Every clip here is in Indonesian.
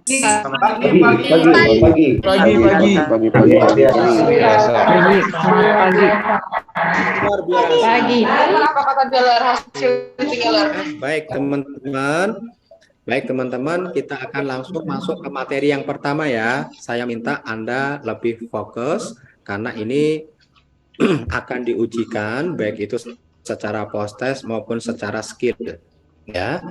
Pagi, Luar biasa. Pagi. Apa kata Jalar hasil Jalar? Baik teman-teman, kita akan langsung masuk ke materi yang pertama ya. Saya minta Anda lebih fokus karena ini akan diujikan baik itu secara post-test maupun secara skill ya.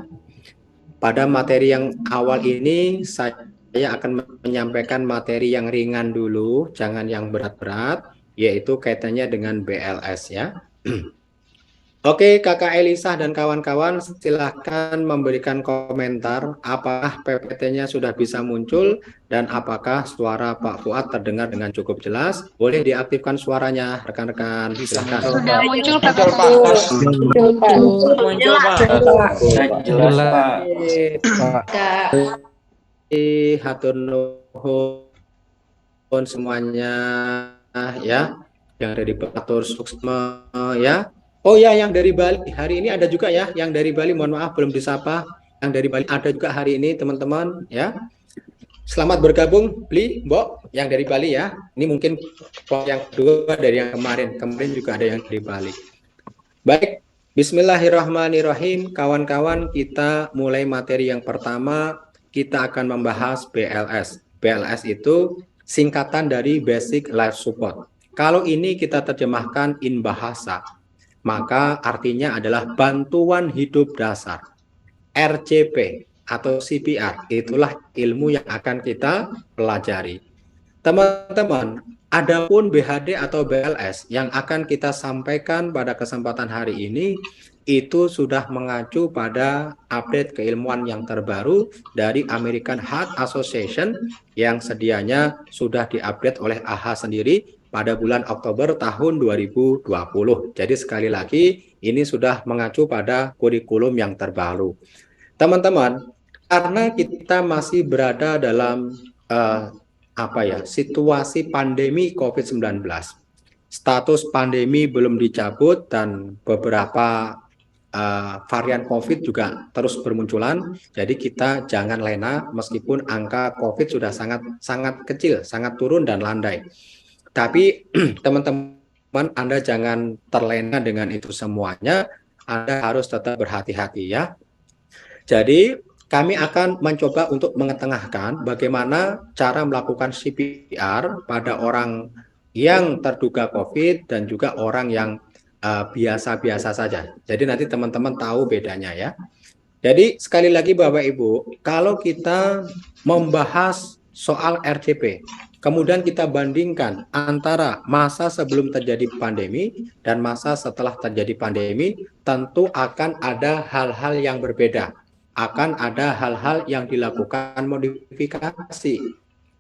Pada materi yang awal ini saya akan menyampaikan materi yang ringan dulu, jangan yang berat-berat, yaitu kaitannya dengan BLS ya. Oke, Kakak Elisa dan kawan-kawan, silahkan memberikan komentar apakah PPT-nya sudah bisa muncul dan apakah suara Pak Fuad terdengar dengan cukup jelas. Boleh diaktifkan suaranya, rekan-rekan. Silahkan. Sudah muncul Pak. Muncul Pak. Jelas Pak. Hatur nuhun semuanya ya, yang dari Batur Suksma ya. Oh ya, yang dari Bali hari ini ada juga ya, yang dari Bali mohon maaf belum disapa. Yang dari Bali ada juga hari ini teman-teman ya. Selamat bergabung Bli, Mbok, yang dari Bali ya. Ini mungkin yang kedua dari yang kemarin juga ada yang dari Bali. Baik, bismillahirrahmanirrahim. Kawan-kawan, kita mulai materi yang pertama. Kita akan membahas BLS. BLS itu singkatan dari Basic Life Support. Kalau ini kita terjemahkan in bahasa, maka artinya adalah bantuan hidup dasar. RCP atau CPR, itulah ilmu yang akan kita pelajari. Teman-teman, adapun BHD atau BLS yang akan kita sampaikan pada kesempatan hari ini itu sudah mengacu pada update keilmuan yang terbaru dari American Heart Association yang sedianya sudah diupdate oleh AHA sendiri pada bulan Oktober tahun 2020. Jadi sekali lagi ini sudah mengacu pada kurikulum yang terbaru. Teman-teman, karena kita masih berada dalam situasi pandemi COVID-19. Status pandemi belum dicabut dan beberapa varian COVID juga terus bermunculan. Jadi kita jangan lena meskipun angka COVID sudah sangat kecil, sangat turun dan landai. Tapi teman-teman, Anda jangan terlena dengan itu semuanya. Anda harus tetap berhati-hati ya. Jadi kami akan mencoba untuk mengetengahkan bagaimana cara melakukan CPR pada orang yang terduga COVID dan juga orang yang biasa-biasa saja. Jadi nanti teman-teman tahu bedanya ya. Jadi sekali lagi Bapak Ibu, kalau kita membahas soal RCP, kemudian kita bandingkan antara masa sebelum terjadi pandemi dan masa setelah terjadi pandemi, tentu akan ada hal-hal yang berbeda. Akan ada hal-hal yang dilakukan modifikasi.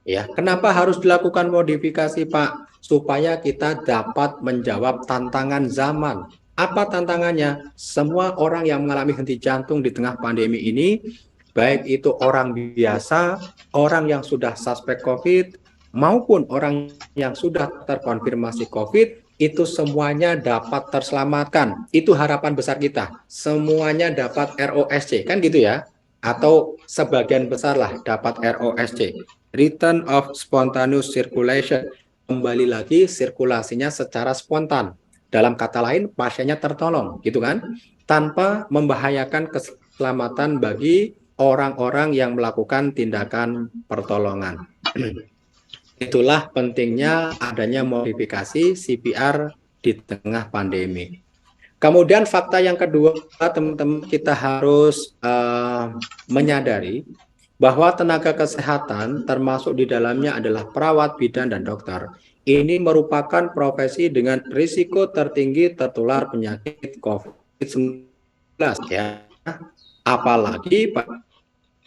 Ya, kenapa harus dilakukan modifikasi, Pak? Supaya kita dapat menjawab tantangan zaman. Apa tantangannya? Semua orang yang mengalami henti jantung di tengah pandemi ini, baik itu orang biasa, orang yang sudah suspek COVID, maupun orang yang sudah terkonfirmasi COVID, itu semuanya dapat terselamatkan. Itu harapan besar kita. Semuanya dapat ROSC, kan gitu ya? Atau sebagian besar lah dapat ROSC. Return of Spontaneous Circulation. Kembali lagi sirkulasinya secara spontan. Dalam kata lain, pasiennya tertolong, gitu kan? Tanpa membahayakan keselamatan bagi orang-orang yang melakukan tindakan pertolongan. Itulah pentingnya adanya modifikasi CPR di tengah pandemi. Kemudian fakta yang kedua, teman-teman, kita harus menyadari bahwa tenaga kesehatan termasuk di dalamnya adalah perawat, bidan, dan dokter. Ini merupakan profesi dengan risiko tertinggi tertular penyakit COVID-19 ya. Apalagi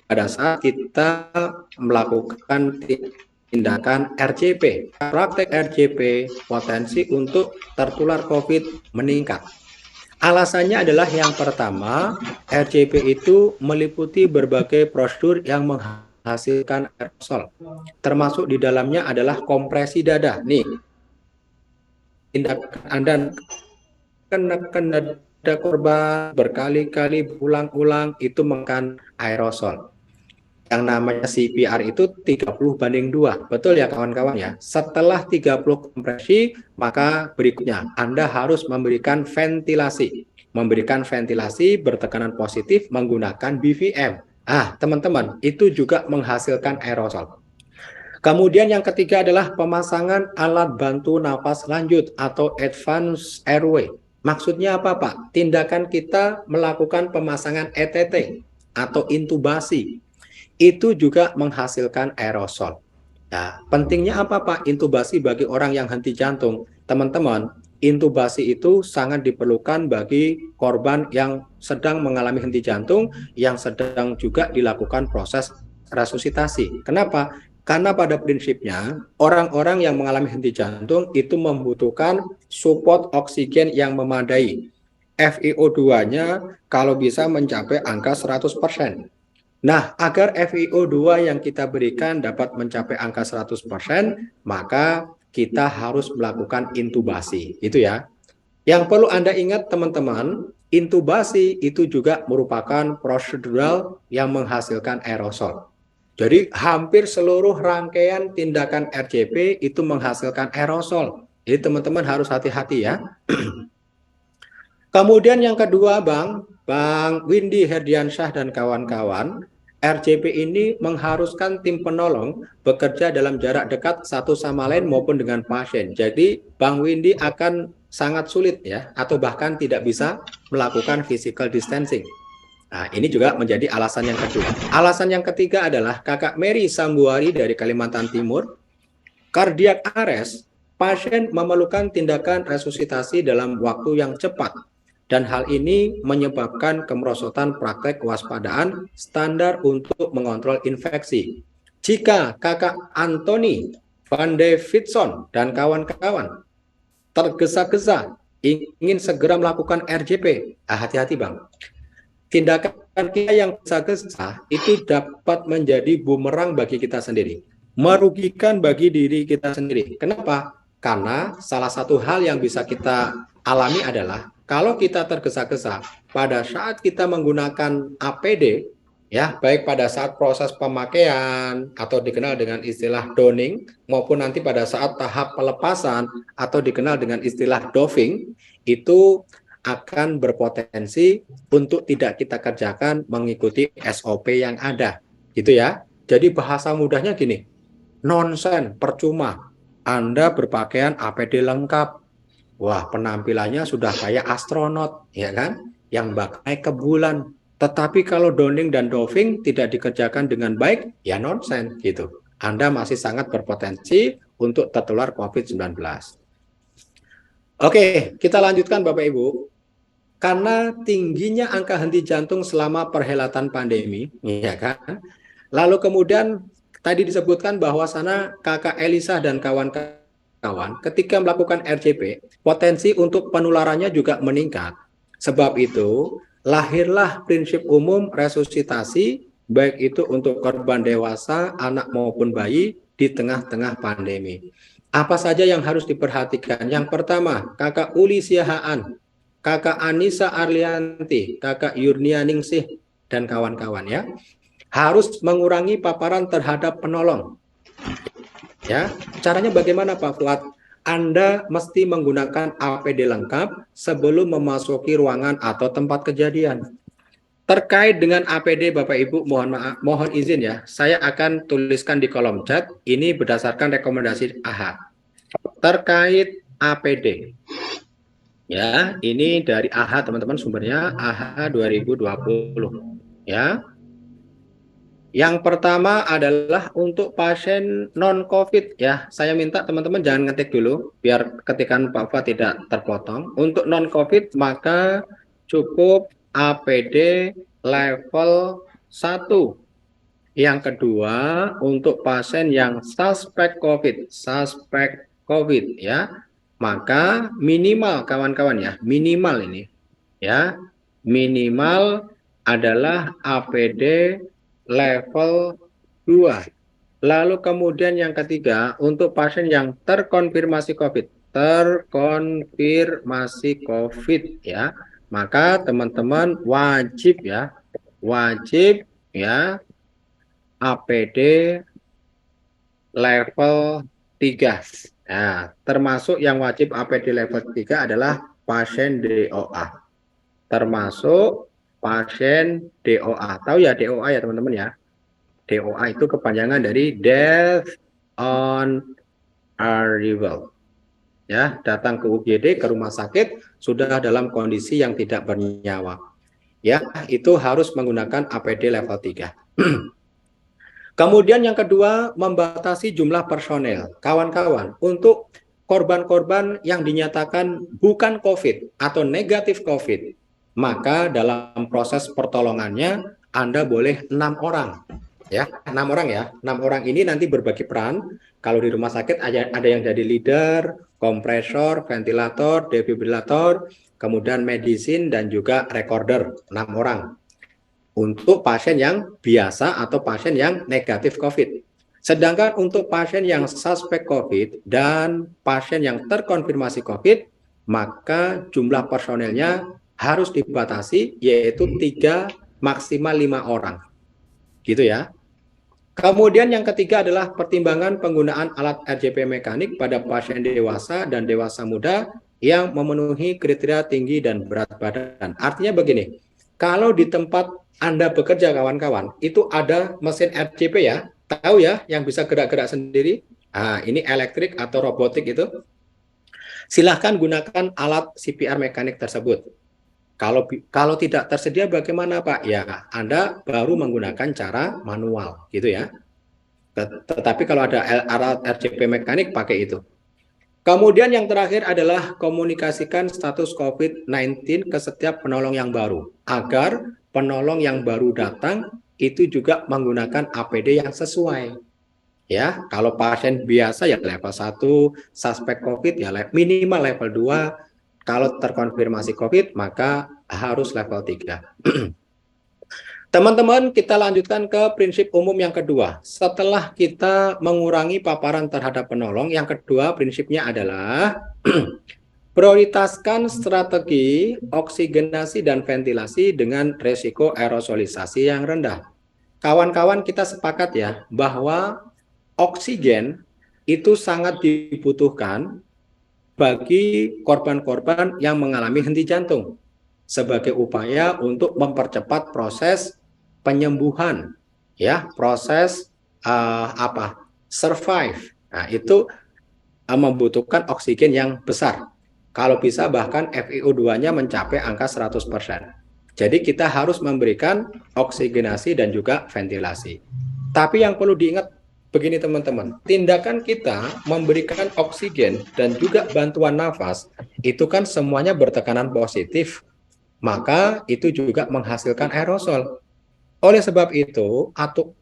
pada saat kita melakukan tindakan RCP. Praktek RCP potensi untuk tertular COVID meningkat. Alasannya adalah yang pertama, RCP itu meliputi berbagai prosedur yang menghasilkan aerosol. Termasuk di dalamnya adalah kompresi dada. Nih, tindakan Anda kena dada korban berkali-kali berulang-ulang itu menggunakan aerosol. Yang namanya CPR itu 30/2. Betul ya kawan-kawan ya. Setelah 30 kompresi, maka berikutnya Anda harus memberikan ventilasi. Memberikan ventilasi bertekanan positif menggunakan BVM. Teman-teman, itu juga menghasilkan aerosol. Kemudian yang ketiga adalah pemasangan alat bantu napas lanjut atau advanced airway. Maksudnya apa, Pak? Tindakan kita melakukan pemasangan ETT atau intubasi itu juga menghasilkan aerosol. Nah, pentingnya apa Pak? Intubasi bagi orang yang henti jantung. Teman-teman, intubasi itu sangat diperlukan bagi korban yang sedang mengalami henti jantung, yang sedang juga dilakukan proses resusitasi. Kenapa? Karena pada prinsipnya, orang-orang yang mengalami henti jantung itu membutuhkan support oksigen yang memadai. FiO2-nya kalau bisa mencapai angka 100%. Nah, agar FiO2 yang kita berikan dapat mencapai angka 100%, maka kita harus melakukan intubasi. Itu ya. Yang perlu Anda ingat teman-teman, intubasi itu juga merupakan prosedural yang menghasilkan aerosol. Jadi hampir seluruh rangkaian tindakan RCP itu menghasilkan aerosol. Jadi teman-teman harus hati-hati ya. Kemudian yang kedua, Bang Windy Herdiansyah dan kawan-kawan, RCP ini mengharuskan tim penolong bekerja dalam jarak dekat satu sama lain maupun dengan pasien. Jadi Bang Windy akan sangat sulit ya, atau bahkan tidak bisa melakukan physical distancing. Nah, ini juga menjadi alasan yang kedua. Alasan yang ketiga adalah Kakak Mary Sambuari dari Kalimantan Timur, cardiac arrest, pasien memerlukan tindakan resusitasi dalam waktu yang cepat. Dan hal ini menyebabkan kemerosotan praktek kewaspadaan standar untuk mengontrol infeksi. Jika Kakak Anthony Van Davidson dan kawan-kawan tergesa-gesa ingin segera melakukan RJP, hati-hati Bang. Tindakan kita yang gesa-gesa itu dapat menjadi bumerang bagi kita sendiri. Merugikan bagi diri kita sendiri. Kenapa? Karena salah satu hal yang bisa kita alami adalah kalau kita tergesa-gesa pada saat kita menggunakan APD, ya baik pada saat proses pemakaian atau dikenal dengan istilah donning maupun nanti pada saat tahap pelepasan atau dikenal dengan istilah doffing, itu akan berpotensi untuk tidak kita kerjakan mengikuti SOP yang ada, gitu ya. Jadi bahasa mudahnya gini, nonsen, percuma Anda berpakaian APD lengkap. Wah, penampilannya sudah kayak astronot, ya kan? Yang bakal naik ke bulan. Tetapi kalau donning dan doffing tidak dikerjakan dengan baik, ya nonsen gitu. Anda masih sangat berpotensi untuk tertular COVID-19. Oke, kita lanjutkan Bapak Ibu. Karena tingginya angka henti jantung selama perhelatan pandemi, ya kan? Lalu kemudian tadi disebutkan bahwa sana Kakak Elisa dan kawan-kawan ketika melakukan RCP, potensi untuk penularannya juga meningkat. Sebab itu, lahirlah prinsip umum resusitasi, baik itu untuk korban dewasa, anak maupun bayi di tengah-tengah pandemi. Apa saja yang harus diperhatikan? Yang pertama, Kakak Uli Siahaan, Kakak Anissa Arlianti, Kakak Yurnia Ningsih, dan kawan-kawan ya, harus mengurangi paparan terhadap penolong. Ya, caranya bagaimana Pak Fuad? Anda mesti menggunakan APD lengkap sebelum memasuki ruangan atau tempat kejadian. Terkait dengan APD Bapak Ibu, mohon izin ya, saya akan tuliskan di kolom chat, ini berdasarkan rekomendasi AHA. Terkait APD. Ya, ini dari AHA teman-teman, sumbernya AHA 2020. Ya. Yang pertama adalah untuk pasien non-COVID ya. Saya minta teman-teman jangan ngetik dulu biar ketikan Pak Fuad tidak terpotong. Untuk non-COVID maka cukup APD level 1. Yang kedua untuk pasien yang suspek COVID ya. Maka minimal kawan-kawan ya, minimal ini ya. Minimal adalah APD level 2. Lalu kemudian yang ketiga, untuk pasien yang terkonfirmasi COVID ya, maka teman-teman wajib ya APD level 3. Nah, termasuk yang wajib APD level 3 adalah pasien DOA. Termasuk pasien DOA. Tahu ya DOA ya teman-teman ya? DOA itu kepanjangan dari Death on Arrival. Ya, datang ke UGD, ke rumah sakit sudah dalam kondisi yang tidak bernyawa. Ya, itu harus menggunakan APD level 3. Kemudian yang kedua, membatasi jumlah personel. Kawan-kawan, untuk korban-korban yang dinyatakan bukan COVID atau negatif COVID, maka dalam proses pertolongannya Anda boleh 6 orang. Ya, 6 orang ya. 6 orang ini nanti berbagi peran. Kalau di rumah sakit ada yang jadi leader, kompresor, ventilator, defibrilator, kemudian medicine dan juga recorder, 6 orang. Untuk pasien yang biasa atau pasien yang negatif COVID. Sedangkan untuk pasien yang suspek COVID dan pasien yang terkonfirmasi COVID, maka jumlah personelnya harus dibatasi, yaitu 3 maksimal 5 orang. Gitu ya. Kemudian yang ketiga adalah pertimbangan penggunaan alat RJP mekanik pada pasien dewasa dan dewasa muda yang memenuhi kriteria tinggi dan berat badan. Artinya begini, kalau di tempat Anda bekerja kawan-kawan, itu ada mesin RJP ya, tahu ya, yang bisa gerak-gerak sendiri. Nah, ini elektrik atau robotik itu. Silahkan gunakan alat CPR mekanik tersebut. Kalau tidak tersedia bagaimana Pak? Ya, Anda baru menggunakan cara manual, gitu ya. Tetapi kalau ada alat RJP mekanik, pakai itu. Kemudian yang terakhir adalah komunikasikan status COVID-19 ke setiap penolong yang baru, agar penolong yang baru datang itu juga menggunakan APD yang sesuai. Ya, kalau pasien biasa ya level 1, suspek COVID ya minimal level 2, kalau terkonfirmasi COVID maka harus level 3. Teman-teman, kita lanjutkan ke prinsip umum yang kedua. Setelah kita mengurangi paparan terhadap penolong, yang kedua prinsipnya adalah prioritaskan strategi oksigenasi dan ventilasi dengan resiko aerosolisasi yang rendah. Kawan-kawan, kita sepakat ya bahwa oksigen itu sangat dibutuhkan bagi korban-korban yang mengalami henti jantung sebagai upaya untuk mempercepat proses penyembuhan, ya, proses survive. Nah, itu membutuhkan oksigen yang besar. Kalau bisa bahkan FiO2-nya mencapai angka 100%. Jadi kita harus memberikan oksigenasi dan juga ventilasi. Tapi yang perlu diingat begini teman-teman, tindakan kita memberikan oksigen dan juga bantuan nafas itu kan semuanya bertekanan positif, maka itu juga menghasilkan aerosol. Oleh sebab itu,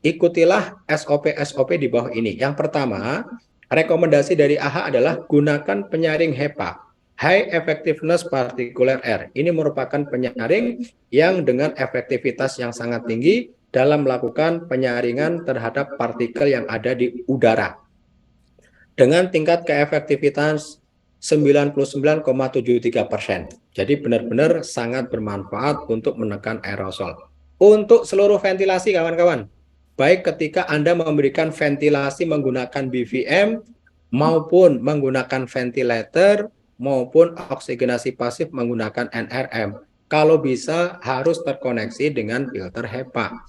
ikutilah SOP-SOP di bawah ini. Yang pertama, rekomendasi dari AHA adalah gunakan penyaring HEPA, High Effectiveness Particulate Air. Ini merupakan penyaring yang dengan efektivitas yang sangat tinggi dalam melakukan penyaringan terhadap partikel yang ada di udara. Dengan tingkat keefektivitas 99,73%. Jadi benar-benar sangat bermanfaat untuk menekan aerosol. Untuk seluruh ventilasi kawan-kawan, baik ketika Anda memberikan ventilasi menggunakan BVM maupun menggunakan ventilator maupun oksigenasi pasif menggunakan NRM, kalau bisa harus terkoneksi dengan filter HEPA.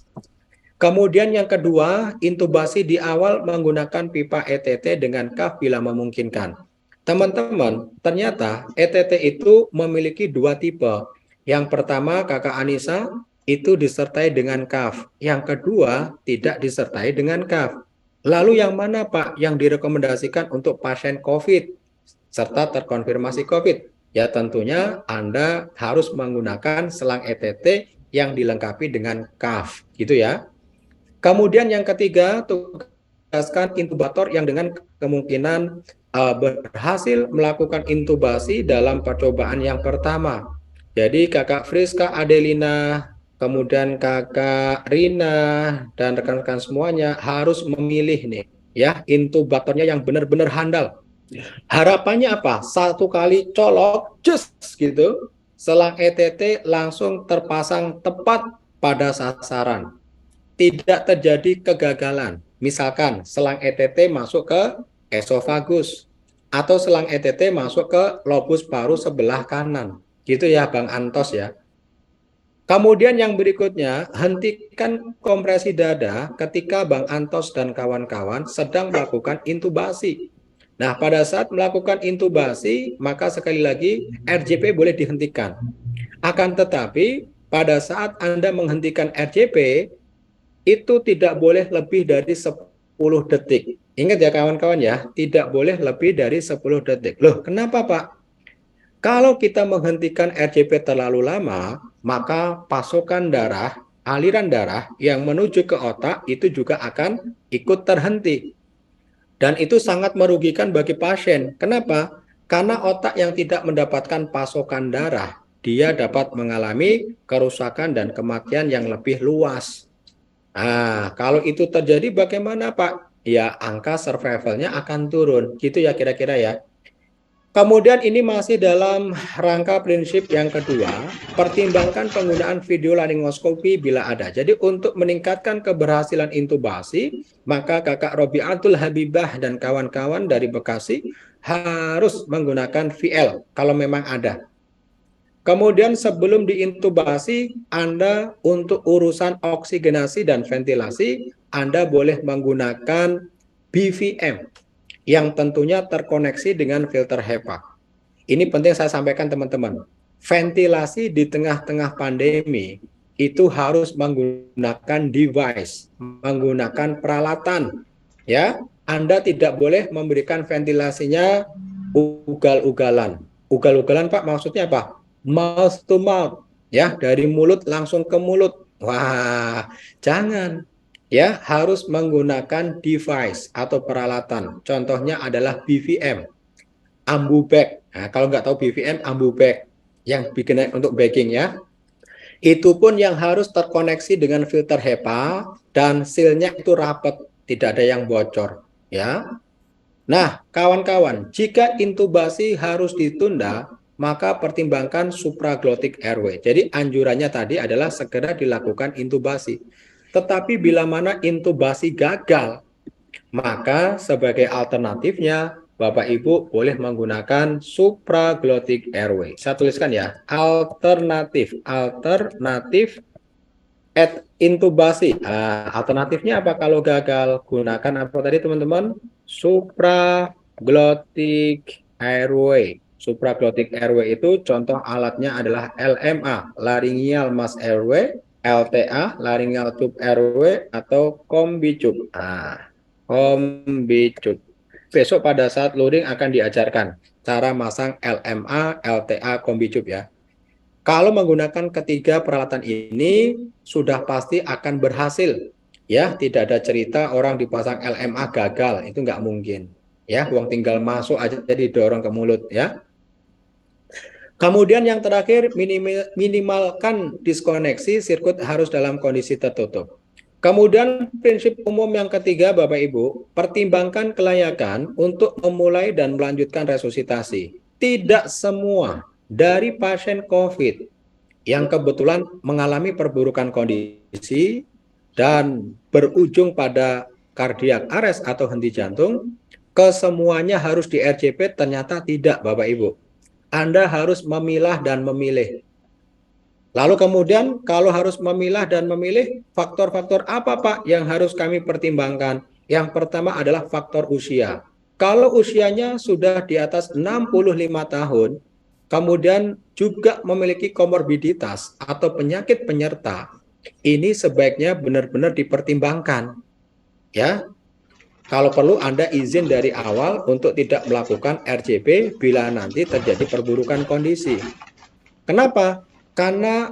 Kemudian yang kedua, intubasi di awal menggunakan pipa ETT dengan kaf bila memungkinkan. Teman-teman, ternyata ETT itu memiliki 2 tipe. Yang pertama, Kakak Anissa, itu disertai dengan kaf. Yang kedua, tidak disertai dengan kaf. Lalu yang mana Pak yang direkomendasikan untuk pasien COVID serta terkonfirmasi COVID? Ya tentunya Anda harus menggunakan selang ETT yang dilengkapi dengan kaf, gitu ya. Kemudian yang ketiga, tugaskan intubator yang dengan kemungkinan berhasil melakukan intubasi dalam percobaan yang pertama. Jadi Kakak Friska Adelina, kemudian Kakak Rina dan rekan-rekan semuanya harus memilih nih ya intubatornya yang benar-benar handal. Harapannya apa? 1 kali colok, just gitu, selang ETT langsung terpasang tepat pada sasaran. tidak terjadi kegagalan. Misalkan selang ETT masuk ke esofagus atau selang ETT masuk ke lobus paru sebelah kanan. Gitu ya Bang Antos ya. Kemudian yang berikutnya, hentikan kompresi dada ketika Bang Antos dan kawan-kawan sedang melakukan intubasi. Nah, pada saat melakukan intubasi, maka sekali lagi RJP boleh dihentikan. Akan tetapi, pada saat Anda menghentikan RJP, itu tidak boleh lebih dari 10 detik. Ingat ya kawan-kawan ya, tidak boleh lebih dari 10 detik. Loh, kenapa Pak? Kalau kita menghentikan RJP terlalu lama, maka pasokan darah, aliran darah yang menuju ke otak itu juga akan ikut terhenti. Dan itu sangat merugikan bagi pasien. Kenapa? Karena otak yang tidak mendapatkan pasokan darah, dia dapat mengalami kerusakan dan kematian yang lebih luas. Nah, kalau itu terjadi bagaimana Pak? Ya, angka survivalnya akan turun. Gitu ya kira-kira ya. Kemudian ini masih dalam rangka prinsip yang kedua, pertimbangkan penggunaan video laringoskopi bila ada. Jadi untuk meningkatkan keberhasilan intubasi, maka Kakak Robiatul Habibah dan kawan-kawan dari Bekasi harus menggunakan VL kalau memang ada. Kemudian sebelum diintubasi, Anda untuk urusan oksigenasi dan ventilasi, Anda boleh menggunakan BVM yang tentunya terkoneksi dengan filter HEPA. Ini penting saya sampaikan teman-teman. Ventilasi di tengah-tengah pandemi itu harus menggunakan device, menggunakan peralatan. Ya, Anda tidak boleh memberikan ventilasinya ugal-ugalan. Ugal-ugalan Pak maksudnya apa? Mouth to mouth, ya, dari mulut langsung ke mulut. Wah, jangan. Ya, harus menggunakan device atau peralatan. Contohnya adalah BVM, ambu bag. Nah, kalau nggak tahu BVM, ambu bag yang bikin untuk bagging ya. Itu pun yang harus terkoneksi dengan filter HEPA dan sealnya itu rapat, tidak ada yang bocor. Ya. Nah, kawan-kawan, jika intubasi harus ditunda, maka pertimbangkan supraglottic airway. Jadi anjurannya tadi adalah segera dilakukan intubasi. Tetapi bila mana intubasi gagal, maka sebagai alternatifnya Bapak Ibu boleh menggunakan supraglottic airway. Saya tuliskan ya, alternatif intubasi. Nah, alternatifnya apa kalau gagal? Gunakan apa tadi teman-teman? Supraglottic airway. Supraglottic airway itu contoh alatnya adalah LMA, laryngeal mass airway, LTA, laryngeal tube airway, atau Combitube. Nah, Combitube. Besok pada saat loading akan diajarkan cara masang LMA, LTA, Combitube ya. Kalau menggunakan ketiga peralatan ini sudah pasti akan berhasil. Ya, tidak ada cerita orang dipasang LMA gagal, itu nggak mungkin. Ya, uang tinggal masuk aja jadi dorong ke mulut ya. Kemudian yang terakhir, minimalkan diskoneksi, sirkuit harus dalam kondisi tertutup. Kemudian prinsip umum yang ketiga Bapak Ibu, pertimbangkan kelayakan untuk memulai dan melanjutkan resusitasi. Tidak semua dari pasien COVID yang kebetulan mengalami perburukan kondisi dan berujung pada kardiak arrest atau henti jantung, kesemuanya harus di RJP, ternyata tidak Bapak Ibu. Anda harus memilah dan memilih. Lalu kemudian kalau harus memilah dan memilih, faktor-faktor apa Pak yang harus kami pertimbangkan? Yang pertama adalah faktor usia. Kalau usianya sudah di atas 65 tahun, kemudian juga memiliki komorbiditas atau penyakit penyerta, ini sebaiknya benar-benar dipertimbangkan. Ya, kalau perlu Anda izin dari awal untuk tidak melakukan RJP bila nanti terjadi perburukan kondisi. Kenapa? Karena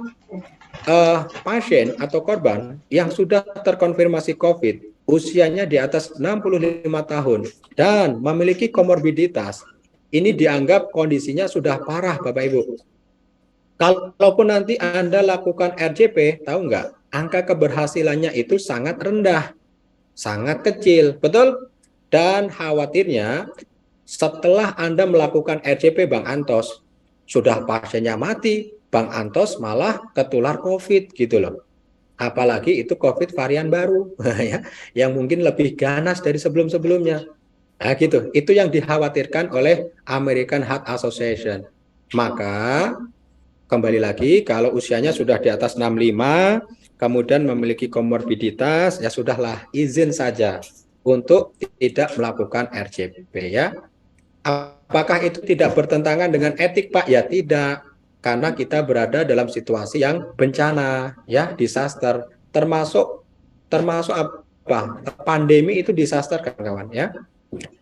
pasien atau korban yang sudah terkonfirmasi COVID, usianya di atas 65 tahun dan memiliki komorbiditas, ini dianggap kondisinya sudah parah Bapak Ibu. Kalaupun nanti Anda lakukan RJP, tahu nggak? Angka keberhasilannya itu sangat rendah, sangat kecil, betul? Dan khawatirnya setelah Anda melakukan RJP Bang Antos, sudah pasiennya mati, Bang Antos malah ketular COVID gitu loh. Apalagi itu COVID varian baru, ya, yang mungkin lebih ganas dari sebelum-sebelumnya. Nah, gitu. Itu yang dikhawatirkan oleh American Heart Association. Maka kembali lagi, kalau usianya sudah di atas 65, kemudian memiliki komorbiditas, ya sudahlah, izin saja untuk tidak melakukan RCP, ya. Apakah itu tidak bertentangan dengan etik, Pak? Ya tidak, karena kita berada dalam situasi yang bencana, ya, disaster, termasuk apa? Pandemi itu disaster, kawan-kawan, ya.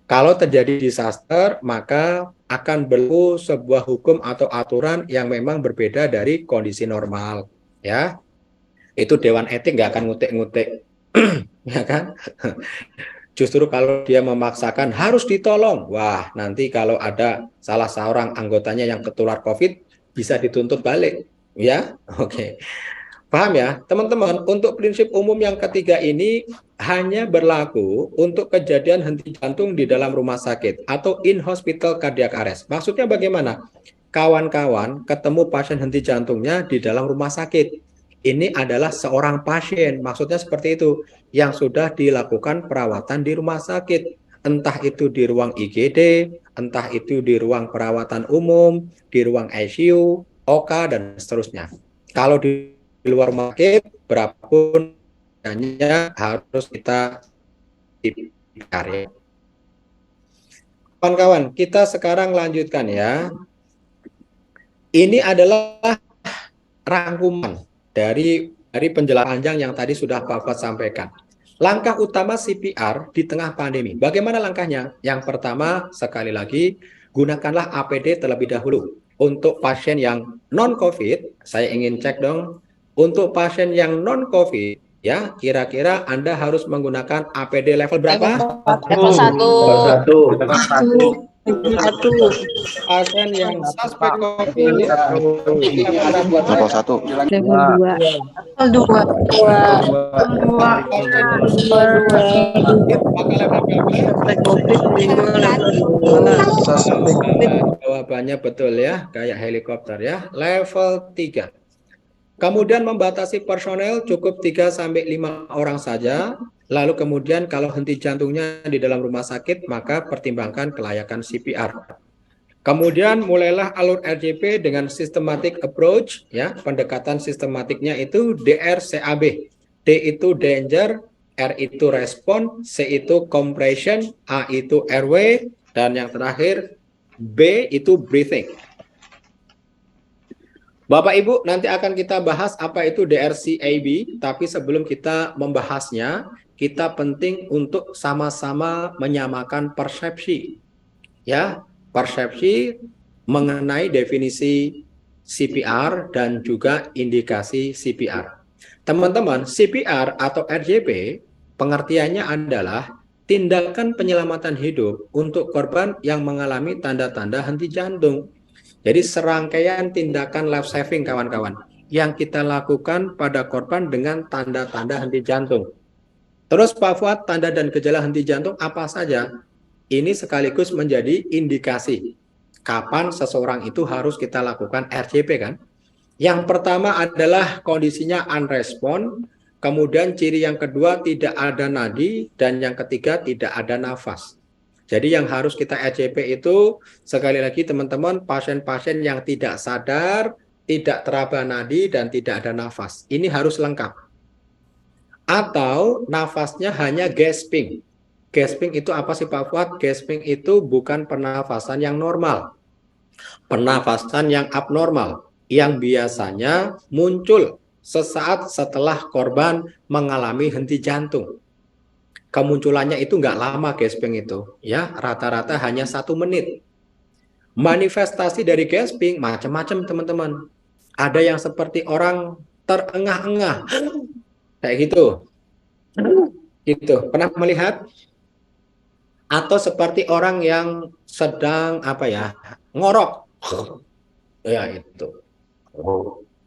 Kalau terjadi disaster, maka akan berlaku sebuah hukum atau aturan yang memang berbeda dari kondisi normal, ya. Itu Dewan Etik nggak akan ngutik-ngutik, ya kan? Justru kalau dia memaksakan harus ditolong, wah nanti kalau ada salah seorang anggotanya yang tertular COVID bisa dituntut balik, ya. Oke. Paham ya, teman-teman? Untuk prinsip umum yang ketiga ini hanya berlaku untuk kejadian henti jantung di dalam rumah sakit atau in hospital cardiac arrest. Maksudnya bagaimana? Kawan-kawan ketemu pasien henti jantungnya di dalam rumah sakit. Ini adalah seorang pasien, maksudnya seperti itu, yang sudah dilakukan perawatan di rumah sakit. Entah itu di ruang IGD, entah itu di ruang perawatan umum, di ruang ICU, OK, dan seterusnya. Kalau di luar rumah sakit, berapapun hanya harus kita cari. Kawan-kawan, kita sekarang lanjutkan ya. Ini adalah rangkuman dari penjelasan panjang yang tadi sudah Pak Fuad sampaikan. Langkah utama CPR di tengah pandemi. Bagaimana langkahnya? Yang pertama, sekali lagi, gunakanlah APD terlebih dahulu. Untuk pasien yang non-COVID, saya ingin cek dong. Untuk pasien yang non-COVID, ya, kira-kira Anda harus menggunakan APD level berapa? Level 1. Level 1. Pasien yang suspek COVID, Level 1. Level 2. Jawabannya betul ya, kayak helikopter ya. Level 3. Kemudian membatasi personel cukup 3-5 orang saja. Lalu kemudian kalau henti jantungnya di dalam rumah sakit, maka pertimbangkan kelayakan CPR. Kemudian mulailah alur RJP dengan systematic approach, ya. Pendekatan sistematiknya itu DRCAB. D itu danger, R itu respon, C itu compression, A itu airway, dan yang terakhir B itu breathing. Bapak Ibu, nanti akan kita bahas apa itu DRCAB, tapi sebelum kita membahasnya, kita penting untuk sama-sama menyamakan persepsi. Ya, persepsi mengenai definisi CPR dan juga indikasi CPR. Teman-teman, CPR atau RJP pengertiannya adalah tindakan penyelamatan hidup untuk korban yang mengalami tanda-tanda henti jantung. Jadi serangkaian tindakan life saving kawan-kawan yang kita lakukan pada korban dengan tanda-tanda henti jantung. Terus Pak Fuad, tanda dan gejala henti jantung apa saja? Ini sekaligus menjadi indikasi kapan seseorang itu harus kita lakukan RCP kan? Yang pertama adalah kondisinya unrespon, kemudian ciri yang kedua tidak ada nadi, dan yang ketiga tidak ada nafas. Jadi yang harus kita RCP itu, sekali lagi teman-teman, pasien-pasien yang tidak sadar, tidak teraba nadi, dan tidak ada nafas. Ini harus lengkap. Atau nafasnya hanya gasping. Gasping itu apa sih Pak Fuad? Gasping itu bukan pernafasan yang normal. Pernafasan yang abnormal, yang biasanya muncul sesaat setelah korban mengalami henti jantung. Kemunculannya itu nggak lama gasping itu, ya rata-rata hanya 1 menit. Manifestasi dari gasping macam-macam teman-teman. Ada yang seperti orang terengah-engah, kayak gitu. Gitu. Pernah melihat? Atau seperti orang yang sedang apa ya, ngorok, ya itu.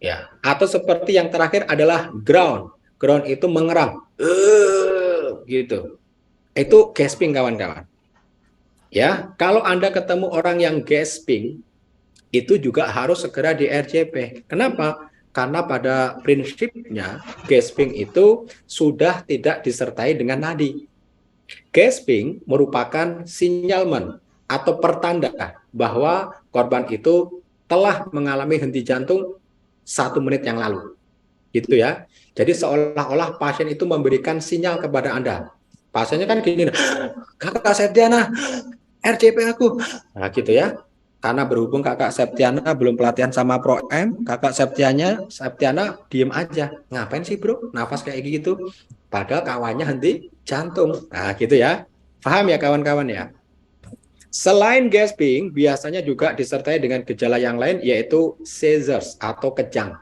Ya. Atau seperti yang terakhir adalah ground. Ground itu mengerang, gitu. Itu gasping kawan-kawan. Ya, kalau Anda ketemu orang yang gasping, itu juga harus segera di RCP. Kenapa? Karena pada prinsipnya gasping itu sudah tidak disertai dengan nadi. Gasping merupakan sinyalmen atau pertanda bahwa korban itu telah mengalami henti jantung 1 menit yang lalu. Gitu ya. Jadi seolah-olah pasien itu memberikan sinyal kepada Anda. Pasiennya kan gini, Kakak Septiana, RCP aku. Nah gitu ya. Karena berhubung Kakak Septiana belum pelatihan sama Pro M, Kakak Septiana diem aja. Ngapain sih bro? Nafas kayak gitu. Padahal kawannya henti jantung. Nah gitu ya. Paham ya kawan-kawan ya? Selain gasping, biasanya juga disertai dengan gejala yang lain yaitu seizures atau kejang.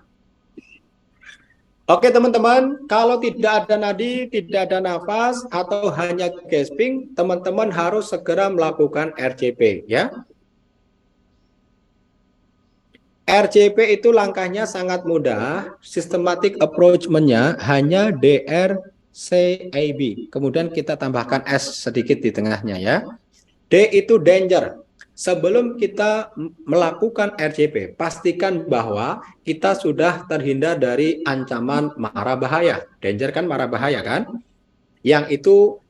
Oke teman-teman, kalau tidak ada nadi, tidak ada nafas, atau hanya gasping, teman-teman harus segera melakukan RCP ya. RCP itu langkahnya sangat mudah, systematic approach-nya hanya DRCAB. Kemudian kita tambahkan S sedikit di tengahnya ya. D itu danger. Sebelum kita melakukan RCP, pastikan bahwa kita sudah terhindar dari ancaman mara bahaya. Danger kan mara bahaya kan? Yang itu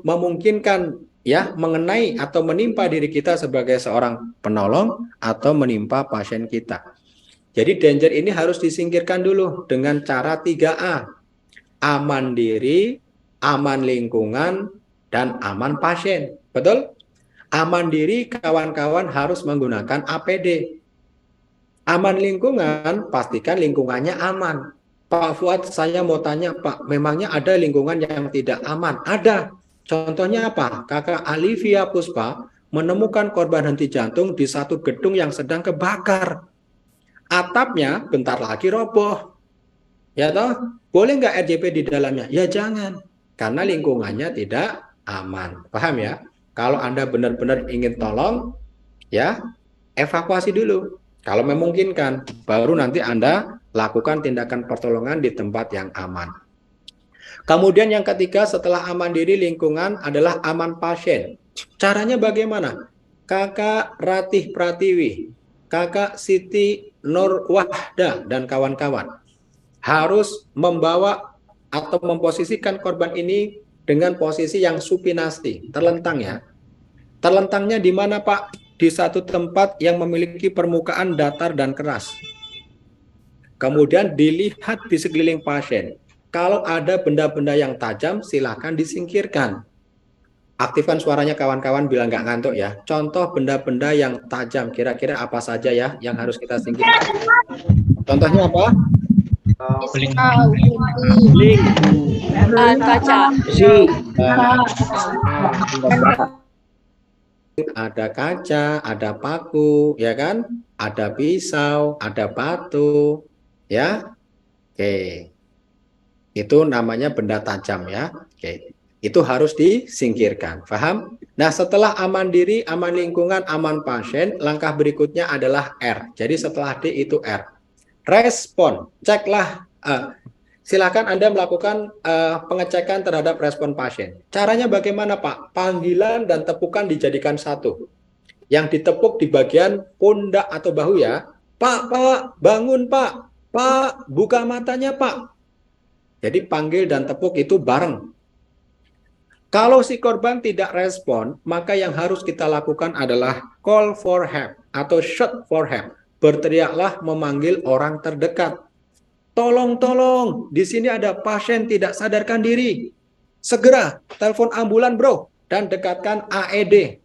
memungkinkan ya mengenai atau menimpa diri kita sebagai seorang penolong atau menimpa pasien kita. Jadi danger ini harus disingkirkan dulu dengan cara 3A. Aman diri, aman lingkungan, dan aman pasien. Betul? Aman diri kawan-kawan harus menggunakan APD. Aman lingkungan, pastikan lingkungannya aman. Pak Fuad, saya mau tanya Pak, memangnya ada lingkungan yang tidak aman? Ada. Contohnya apa? Kakak Alivia Puspa menemukan korban henti jantung di satu gedung yang sedang kebakar. Atapnya bentar lagi roboh. Ya toh? Boleh nggak RJP di dalamnya? Ya jangan. Karena lingkungannya tidak aman. Paham ya? Kalau Anda benar-benar ingin tolong, ya evakuasi dulu. Kalau memungkinkan, baru nanti Anda lakukan tindakan pertolongan di tempat yang aman. Kemudian yang ketiga, setelah aman diri lingkungan adalah aman pasien. Caranya bagaimana? Kakak Ratih Pratiwi, Kakak Siti Nurwahda, dan kawan-kawan harus membawa atau memposisikan korban ini dengan posisi yang supinasi, terlentang ya. Terlentangnya di mana Pak? Di satu tempat yang memiliki permukaan datar dan keras. Kemudian dilihat di sekeliling pasien. Kalau ada benda-benda yang tajam, silakan disingkirkan. Aktifkan suaranya kawan-kawan bilang nggak ngantuk ya. Contoh benda-benda yang tajam, kira-kira apa saja ya yang harus kita singkirkan? Contohnya apa? Link. Kaca. Ada kaca, ada paku, ya kan? Ada pisau, ada batu, ya. Oke. Itu namanya benda tajam ya. Oke. Itu harus disingkirkan. Paham? Nah, setelah aman diri, aman lingkungan, aman pasien, langkah berikutnya adalah R. Jadi setelah D itu R. Respon. Ceklah. Silakan Anda melakukan pengecekan terhadap respon pasien. Caranya bagaimana Pak? Panggilan dan tepukan dijadikan satu. Yang ditepuk di bagian pundak atau bahu ya. Pak, bangun Pak. Pak, buka matanya Pak. Jadi panggil dan tepuk itu bareng. Kalau si korban tidak respon, maka yang harus kita lakukan adalah call for help atau shout for help. Berteriaklah memanggil orang terdekat. Tolong, di sini ada pasien tidak sadarkan diri. Segera telepon ambulan bro dan dekatkan AED.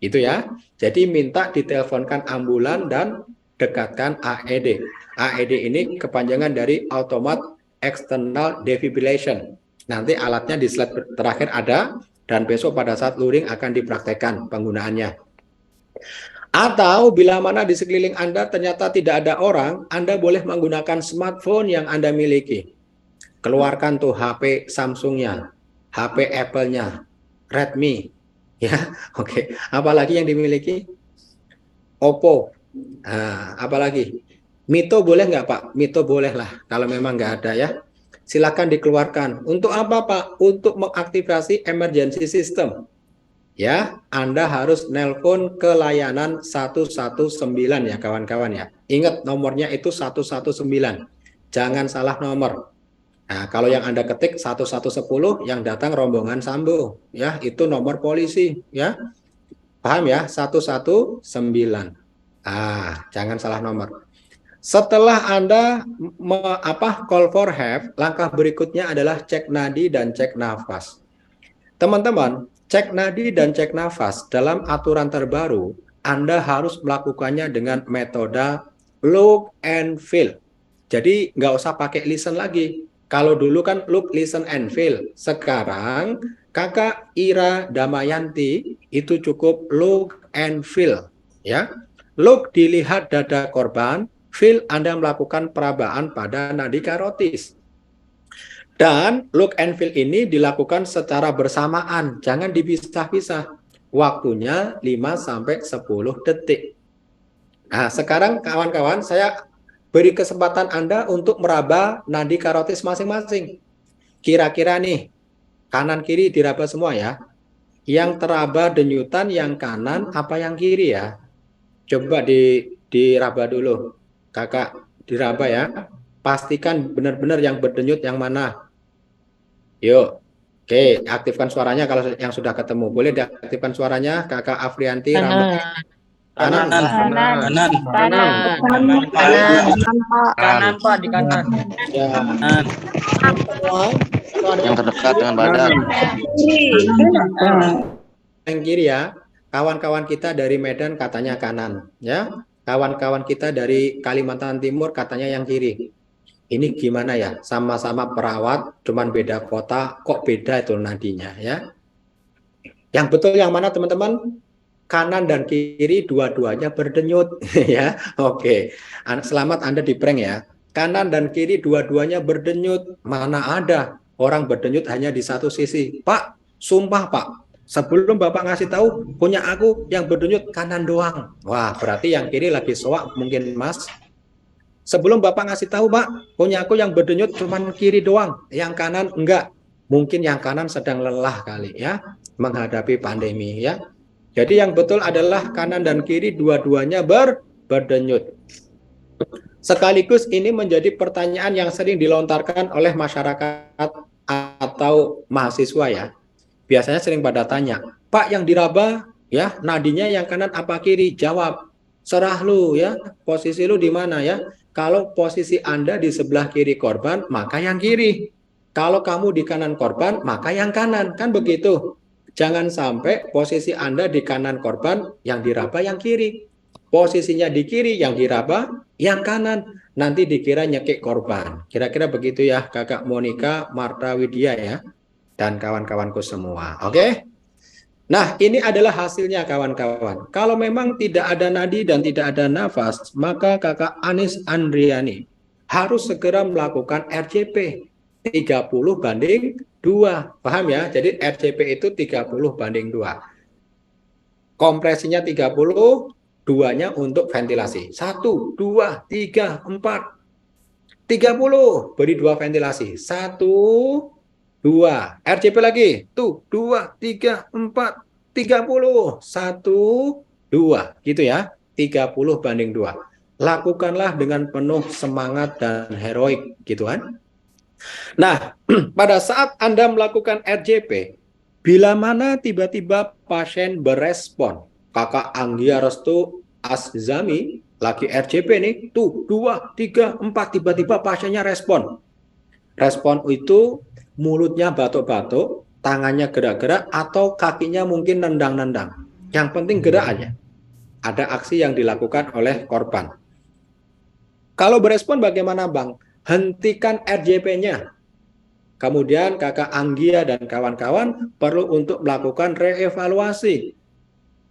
Itu ya. Jadi minta diteleponkan ambulan dan dekatkan AED. AED ini kepanjangan dari Automatic External Defibrillation. Nanti alatnya di slide terakhir ada dan besok pada saat luring akan dipraktekkan penggunaannya. Atau bila mana di sekeliling Anda ternyata tidak ada orang, Anda boleh menggunakan smartphone yang Anda miliki. Keluarkan tuh HP Samsung-nya, HP Apple-nya, Redmi, ya, oke. Apalagi yang dimiliki? Oppo. Nah, apalagi? Mito boleh nggak Pak? Mito boleh lah, kalau memang nggak ada ya. Silakan dikeluarkan. Untuk apa Pak? Untuk mengaktifasi emergency system. ya, Anda harus nelpon ke layanan 119 ya kawan-kawan ya. Ingat nomornya itu 119. Jangan salah nomor. Nah, kalau yang Anda ketik 1110 yang datang rombongan Sambo ya, itu nomor polisi ya. Paham ya? 119. Jangan salah nomor. Setelah Anda call for help, langkah berikutnya adalah cek nadi dan cek nafas. Teman-teman, cek nadi dan cek nafas dalam aturan terbaru, Anda harus melakukannya dengan metode look and feel. Jadi nggak usah pakai listen lagi. Kalau dulu kan look, listen, and feel. Sekarang Kakak Ira Damayanti itu cukup look and feel. Ya, look dilihat dada korban, feel Anda melakukan perabaan pada nadi karotis. Dan look and feel ini dilakukan secara bersamaan, jangan dipisah-pisah. Waktunya 5-10 detik. Nah, sekarang kawan-kawan, saya beri kesempatan Anda untuk meraba nadi karotis masing-masing. Kira-kira nih, kanan kiri diraba semua ya. Yang teraba denyutan yang kanan apa yang kiri ya? Coba diraba dulu. Kakak diraba ya. Pastikan benar-benar yang berdenyut yang mana. Yuk. Oke, aktifkan suaranya kalau yang sudah ketemu. Boleh diaktifkan suaranya, Kakak Afrianti. Kanan. Kanan Pak, di kanan. Ya. Yang terdekat dengan badan. Yang kiri ya. Kawan-kawan kita dari Medan katanya kanan, ya. Kawan-kawan kita dari Kalimantan Timur katanya yang kiri. Ini gimana ya? Sama-sama perawat, cuman beda kota, kok beda itu nadinya ya? Yang betul yang mana teman-teman? Kanan dan kiri dua-duanya berdenyut ya. Oke. Selamat Anda di prank ya. Kanan dan kiri dua-duanya berdenyut. Mana ada orang berdenyut hanya di satu sisi. Pak, sumpah Pak, sebelum Bapak ngasih tahu punya aku yang berdenyut kanan doang. Wah, berarti yang kiri lagi soak mungkin Mas. Sebelum Bapak ngasih tahu Pak, punya aku yang berdenyut cuman kiri doang, yang kanan enggak. Mungkin yang kanan sedang lelah kali ya menghadapi pandemi ya. Jadi yang betul adalah kanan dan kiri dua-duanya berdenyut. Sekaligus ini menjadi pertanyaan yang sering dilontarkan oleh masyarakat atau mahasiswa ya. Biasanya sering pada tanya, Pak yang diraba ya nadinya yang kanan apa kiri? Jawab, serah lu ya, posisi lu di mana ya. Kalau posisi Anda di sebelah kiri korban, maka yang kiri. Kalau kamu di kanan korban, maka yang kanan. Kan begitu. Jangan sampai posisi Anda di kanan korban, yang diraba yang kiri. Posisinya di kiri, yang diraba yang kanan. Nanti dikira nyekik korban. Kira-kira begitu ya Kakak Monica, Marta Widya ya. Dan kawan-kawanku semua. Oke? Nah, ini adalah hasilnya kawan-kawan. Kalau memang tidak ada nadi dan tidak ada nafas, maka Kakak Anis Andriani harus segera melakukan RCP 30:2. Paham ya? Jadi RCP itu 30:2. Kompresinya 30, duanya untuk ventilasi. 1, 2, 3, 4. 30, beri 2 ventilasi. 1, 2. RCP lagi. Tuh, 2, 3, 4, 30. 1, 2. Gitu ya. 30:2. Lakukanlah dengan penuh semangat dan heroik. Gitu kan. Nah, pada saat Anda melakukan RCP, bila mana tiba-tiba pasien berespon, Kakak Anggia Restu Azami lagi RCP nih, tuh 2, 3, 4 tiba-tiba pasiennya respon. Respon itu mulutnya batuk-batuk, tangannya gerak-gerak, atau kakinya mungkin nendang-nendang. Yang penting gerak aja. Ada aksi yang dilakukan oleh korban. Kalau berespon bagaimana Bang? Hentikan RJP-nya. Kemudian Kakak Anggia dan kawan-kawan perlu untuk melakukan reevaluasi.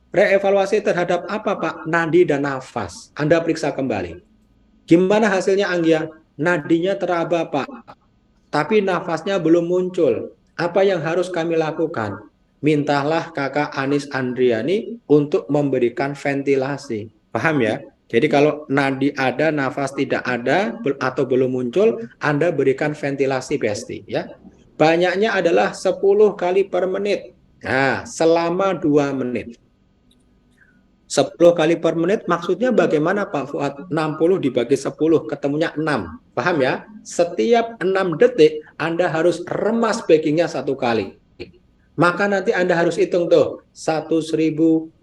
Reevaluasi terhadap apa Pak? Nadi dan nafas. Anda periksa kembali. Gimana hasilnya Anggia? Nadinya teraba Pak, tapi nafasnya belum muncul. Apa yang harus kami lakukan? Mintalah Kakak Anis Andriani untuk memberikan ventilasi. Paham ya? Jadi kalau nadi ada, nafas tidak ada atau belum muncul, Anda berikan ventilasi Besti ya. Banyaknya adalah 10 kali per menit. Nah, selama 2 menit. 10 kali per menit maksudnya bagaimana Pak Fuad? 60 dibagi 10 ketemunya 6. Paham ya? Setiap 6 detik Anda harus remas backingnya 1 kali. Maka nanti Anda harus hitung tuh 1.000,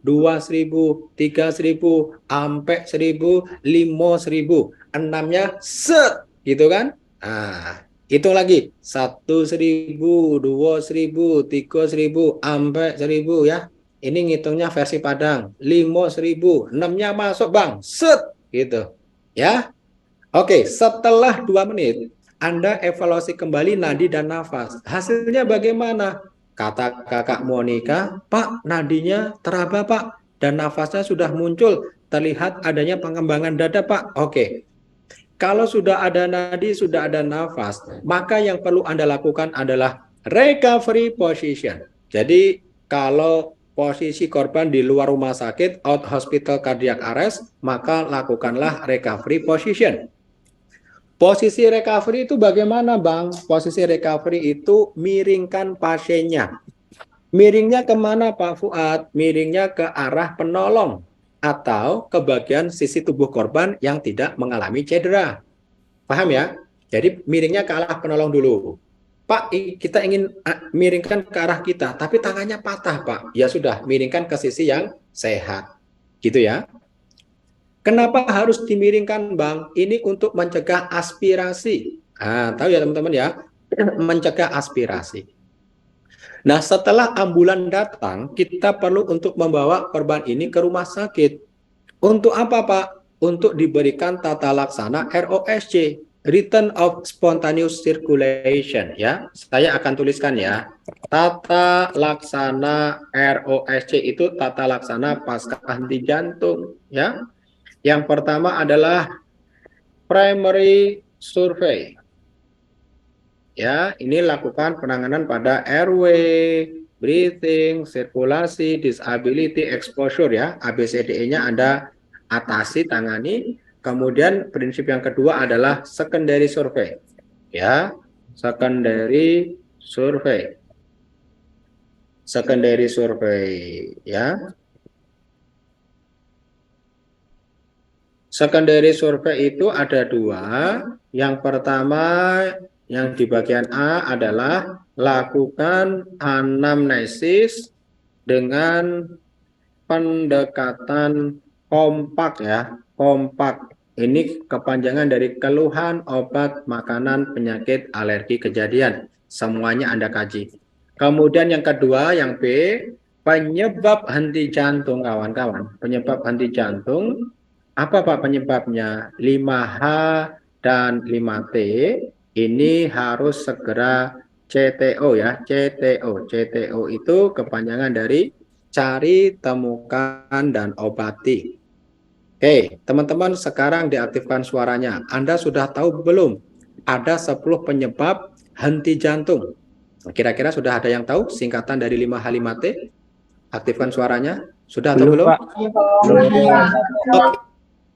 2.000, 3.000, sampai 1.000, 5.000. 6-nya set gitu kan? Nah, hitung lagi 1.000, 2.000, 3.000, sampai 1.000 ya. Ini ngitungnya versi Padang. 5.000, 6-nya masuk Bang. Set gitu. Ya. Oke, setelah 2 menit Anda evaluasi kembali nadi dan nafas. Hasilnya bagaimana? Kata Kakak Monica, Pak, nadinya teraba Pak dan nafasnya sudah muncul. Terlihat adanya pengembangan dada Pak. Oke. Kalau sudah ada nadi, sudah ada nafas, maka yang perlu Anda lakukan adalah recovery position. Jadi kalau posisi korban di luar rumah sakit, out hospital cardiac arrest, maka lakukanlah recovery position. Posisi recovery itu bagaimana, Bang? Posisi recovery itu miringkan pasiennya. Miringnya kemana, Pak Fuad? Miringnya ke arah penolong atau ke bagian sisi tubuh korban yang tidak mengalami cedera. Paham ya? Jadi miringnya ke arah penolong dulu. Pak, kita ingin miringkan ke arah kita, tapi tangannya patah, Pak. Ya sudah, miringkan ke sisi yang sehat. Gitu ya. Kenapa harus dimiringkan, Bang? Ini untuk mencegah aspirasi. Tahu ya teman-teman ya? Mencegah aspirasi. Nah, setelah ambulan datang, kita perlu untuk membawa korban ini ke rumah sakit. Untuk apa, Pak? Untuk diberikan tata laksana ROSC, Return of Spontaneous Circulation, ya. Saya akan tuliskan ya. Tata laksana ROSC itu tata laksana pasca henti jantung, ya. Yang pertama adalah primary survey. Ya, ini lakukan penanganan pada airway, breathing, sirkulasi, disability, exposure ya. ABCDE-nya Anda atasi, tangani. Kemudian prinsip yang kedua adalah secondary survey. Ya, secondary survey. Secondary survey ya. Secondary survey itu ada 2. Yang pertama yang di bagian A adalah lakukan anamnesis dengan pendekatan kompak ya. Kompak ini kepanjangan dari keluhan, obat, makanan, penyakit, alergi, kejadian. Semuanya Anda kaji. Kemudian yang kedua, yang B, penyebab henti jantung kawan-kawan. Penyebab henti jantung, apa Pak penyebabnya? 5H dan 5T ini harus segera CTO ya. CTO itu kepanjangan dari cari, temukan, dan obati. Oke, teman-teman sekarang diaktifkan suaranya. Anda sudah tahu belum? Ada 10 penyebab henti jantung. Kira-kira sudah ada yang tahu singkatan dari 5H 5T? Aktifkan suaranya. Sudah atau belum?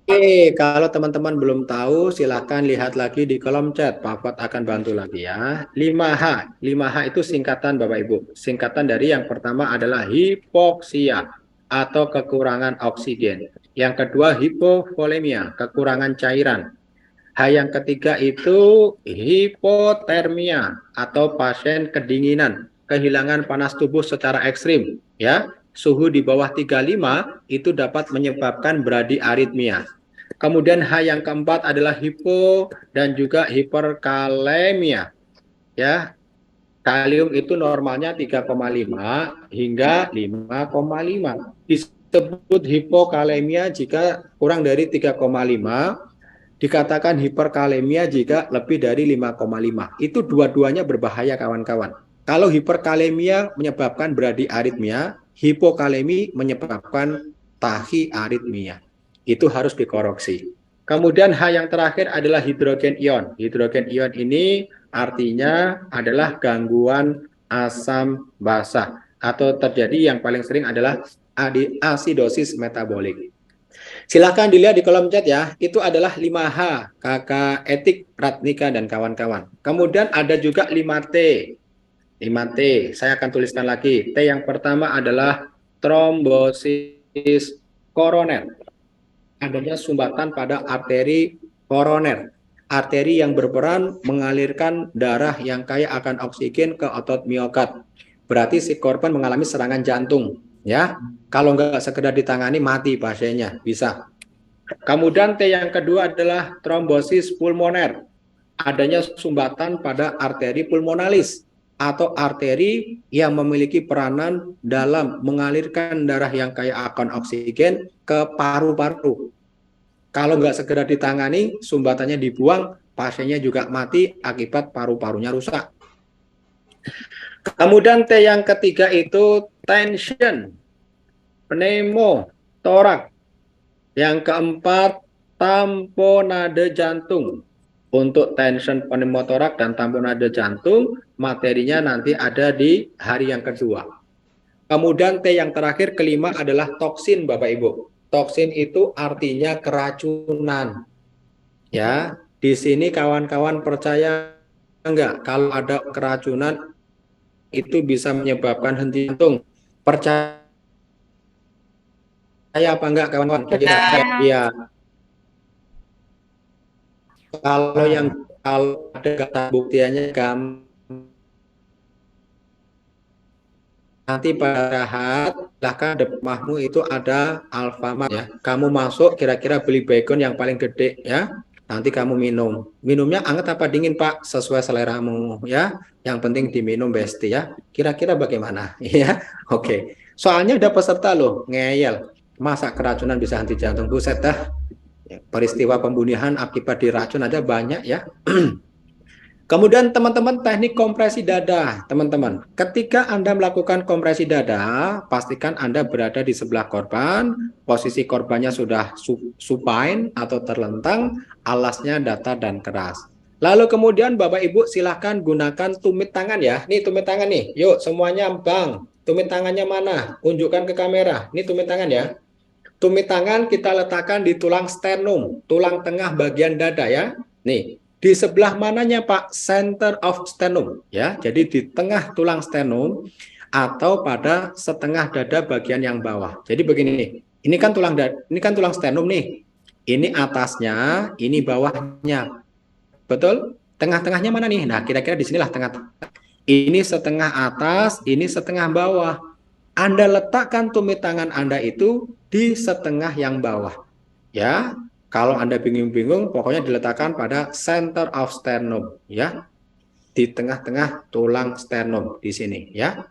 Oke, kalau teman-teman belum tahu, silahkan lihat lagi di kolom chat. Pak Fuad akan bantu lagi ya. 5H. 5H itu singkatan Bapak Ibu. Singkatan dari yang pertama adalah hipoksia atau kekurangan oksigen. Yang kedua hipovolemia, kekurangan cairan. H yang ketiga itu hipotermia atau pasien kedinginan, kehilangan panas tubuh secara ekstrim. Ya, suhu di bawah 35 itu dapat menyebabkan bradiaritmia. Kemudian H yang keempat adalah hipo dan juga hiperkalemia. Ya, kalium itu normalnya 3,5 hingga 5,5. Disebut hipokalemia jika kurang dari 3,5, dikatakan hiperkalemia jika lebih dari 5,5. Itu dua-duanya berbahaya kawan-kawan. Kalau hiperkalemia menyebabkan bradiaritmia, hipokalemi menyebabkan tachyarrhythmia. Itu harus dikoreksi. Kemudian H yang terakhir adalah hidrogen ion. Hidrogen ion ini artinya adalah gangguan asam basa atau terjadi yang paling sering adalah asidosis metabolik. Silahkan dilihat di kolom chat ya. Itu adalah 5H, Kakak Etik, Ratnika, dan kawan-kawan. Kemudian ada juga 5T. 5T. Saya akan tuliskan lagi. T yang pertama adalah trombosis koroner. Adanya sumbatan pada arteri koroner. Arteri yang berperan mengalirkan darah yang kaya akan oksigen ke otot miokard. Berarti si korban mengalami serangan jantung. Ya, kalau nggak sekedar ditangani mati pasiennya, bisa. Kemudian T yang kedua adalah trombosis pulmoner. Adanya sumbatan pada arteri pulmonalis atau arteri yang memiliki peranan dalam mengalirkan darah yang kaya akan oksigen ke paru-paru. Kalau nggak segera ditangani, sumbatannya dibuang, pasiennya juga mati akibat paru-parunya rusak. Kemudian T yang ketiga itu tension pneumotorak. Yang keempat, tamponade jantung. Untuk tension pneumotorak dan tamponade jantung, materinya nanti ada di hari yang kedua. Kemudian T yang terakhir, kelima adalah toksin, Bapak Ibu. Toksin itu artinya keracunan. Ya, di sini kawan-kawan percaya enggak kalau ada keracunan itu bisa menyebabkan henti jantung? Percaya apa enggak kawan-kawan? Iya. Kalau ada kata buktiannya nanti pada saat bahkan depanmu itu ada Alfamart ya. Kamu masuk kira-kira beli baygon yang paling gede ya. Nanti kamu minum. Minumnya anget apa dingin Pak? Sesuai seleramu ya. Yang penting diminum Besti ya. Kira-kira bagaimana? Ya. Oke. Soalnya ada peserta loh ngeyel. Masa keracunan bisa henti jantung? Buset dah. Peristiwa pembunuhan akibat diracun ada banyak ya. Kemudian teman-teman teknik kompresi dada, teman-teman. Ketika Anda melakukan kompresi dada, pastikan Anda berada di sebelah korban, posisi korbannya sudah supine atau terlentang, alasnya datar dan keras. Lalu kemudian Bapak Ibu silahkan gunakan tumit tangan ya. Nih tumit tangan nih, yuk semuanya bang. Tumit tangannya mana? Tunjukkan ke kamera. Ini tumit tangan ya. Tumit tangan kita letakkan di tulang sternum, tulang tengah bagian dada ya. Nih, di sebelah mananya Pak? Center of sternum ya. Jadi di tengah tulang sternum atau pada setengah dada bagian yang bawah. Jadi begini nih. Ini kan tulang sternum nih. Ini atasnya, ini bawahnya. Betul? Tengah-tengahnya mana nih? Nah, kira-kira di sinilah tengah. Ini setengah atas, ini setengah bawah. Anda letakkan tumit tangan Anda itu di setengah yang bawah. Ya, kalau Anda bingung-bingung, pokoknya diletakkan pada center of sternum, ya, di tengah-tengah tulang sternum di sini, ya.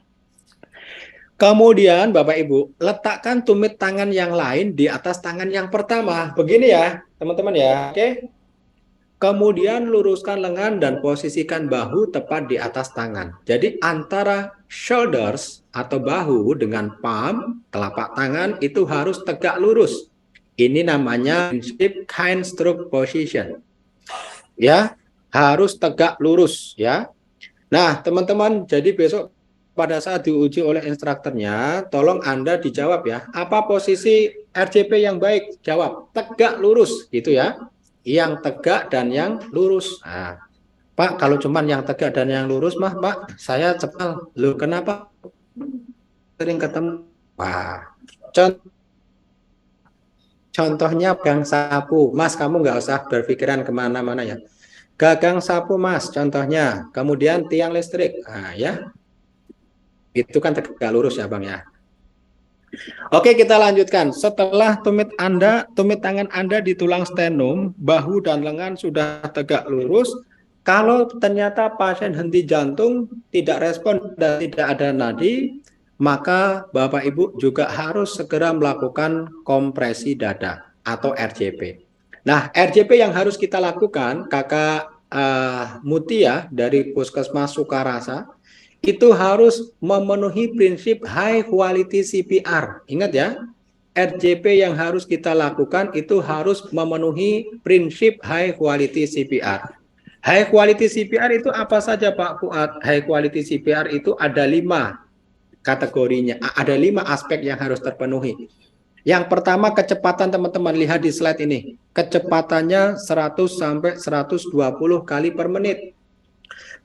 Kemudian, Bapak Ibu, letakkan tumit tangan yang lain di atas tangan yang pertama. Begini ya, teman-teman ya, oke? Kemudian luruskan lengan dan posisikan bahu tepat di atas tangan. Jadi antara shoulders atau bahu dengan palm, telapak tangan itu harus tegak lurus. Ini namanya prinsip kind stroke position. Ya, harus tegak lurus ya. Nah, teman-teman, jadi besok pada saat diuji oleh instrukturnya, tolong Anda dijawab ya. Apa posisi RJP yang baik? Jawab, tegak lurus gitu ya. Yang tegak dan yang lurus. Nah, Pak, kalau cuman yang tegak dan yang lurus mah, Pak, saya cepal. Loh, kenapa? Sering ketemu. Wah, contohnya gang sapu. Mas, kamu nggak usah berpikiran kemana-mana ya. Gagang sapu, Mas, contohnya. Kemudian tiang listrik. Nah, ya. Itu kan tegak lurus ya, Bang ya. Oke, kita lanjutkan. Setelah tumit tangan Anda di tulang sternum, bahu dan lengan sudah tegak lurus. Kalau ternyata pasien henti jantung, tidak respon dan tidak ada nadi, maka Bapak Ibu juga harus segera melakukan kompresi dada atau RJP. Nah, RJP yang harus kita lakukan, Kakak Mutia dari Puskesmas Sukarasa, itu harus memenuhi prinsip high quality CPR. Ingat ya, RJP yang harus kita lakukan itu harus memenuhi prinsip high quality CPR. High quality CPR itu apa saja Pak Fuad? High quality CPR itu ada 5 kategorinya, ada 5 aspek yang harus terpenuhi. Yang pertama kecepatan, teman-teman lihat di slide ini. Kecepatannya 100 sampai 120 kali per menit.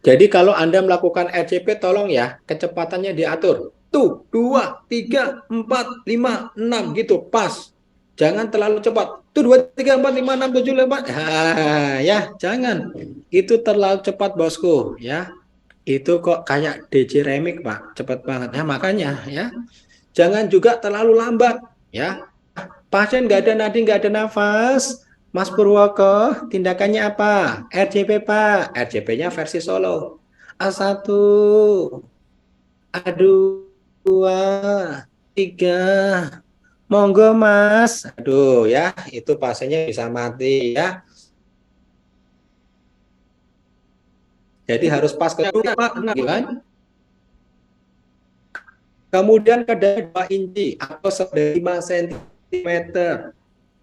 Jadi kalau Anda melakukan RCP, tolong ya, kecepatannya diatur. Tuh, 2, 3, 4, 5, 6 gitu, pas. Jangan terlalu cepat. Tuh, 2, 3, 4, 5, 6, 7, 8. Ya, jangan. Itu terlalu cepat, bosku, ya. Itu kok kayak DJ Remix, Pak. Cepat banget. Ya, makanya, ya. Jangan juga terlalu lambat, ya. Pasien nggak ada nadi, nggak ada nafas. Mas Purwoko, tindakannya apa? RCP, Pak. RCP-nya versi Solo. A1, A2, 3. Monggo, Mas. Aduh, ya. Itu pasiennya bisa mati, ya. Jadi harus pas ke Pak, kan? Kemudian ke 2 inci atau 5 cm.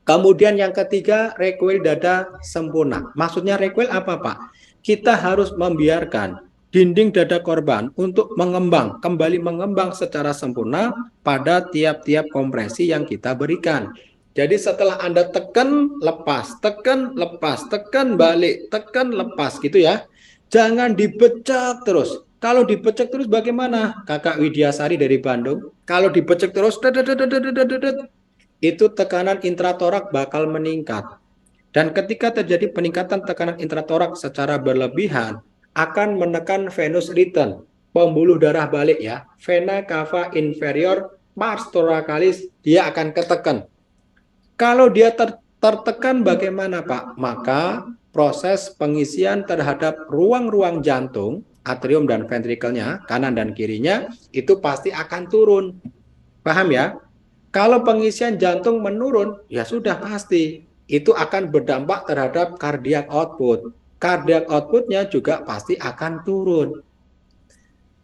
Kemudian yang ketiga, recoil dada sempurna. Maksudnya recoil apa, Pak? Kita harus membiarkan dinding dada korban untuk kembali mengembang secara sempurna pada tiap-tiap kompresi yang kita berikan. Jadi setelah Anda tekan, lepas, tekan, lepas, tekan, balik, tekan, lepas gitu ya. Jangan dibecek terus. Kalau dibecek terus bagaimana? Kakak Widyasari dari Bandung, kalau dibecek terus, itu tekanan intratorak bakal meningkat. Dan ketika terjadi peningkatan tekanan intratorak secara berlebihan, akan menekan venous return, pembuluh darah balik ya, vena cava inferior, pars thoracalis, dia akan ketekan. Kalau dia tertekan bagaimana, Pak? Maka proses pengisian terhadap ruang-ruang jantung, atrium dan ventrikelnya, kanan dan kirinya, itu pasti akan turun. Paham ya? Kalau pengisian jantung menurun, ya sudah pasti. Itu akan berdampak terhadap cardiac output. Cardiac outputnya juga pasti akan turun.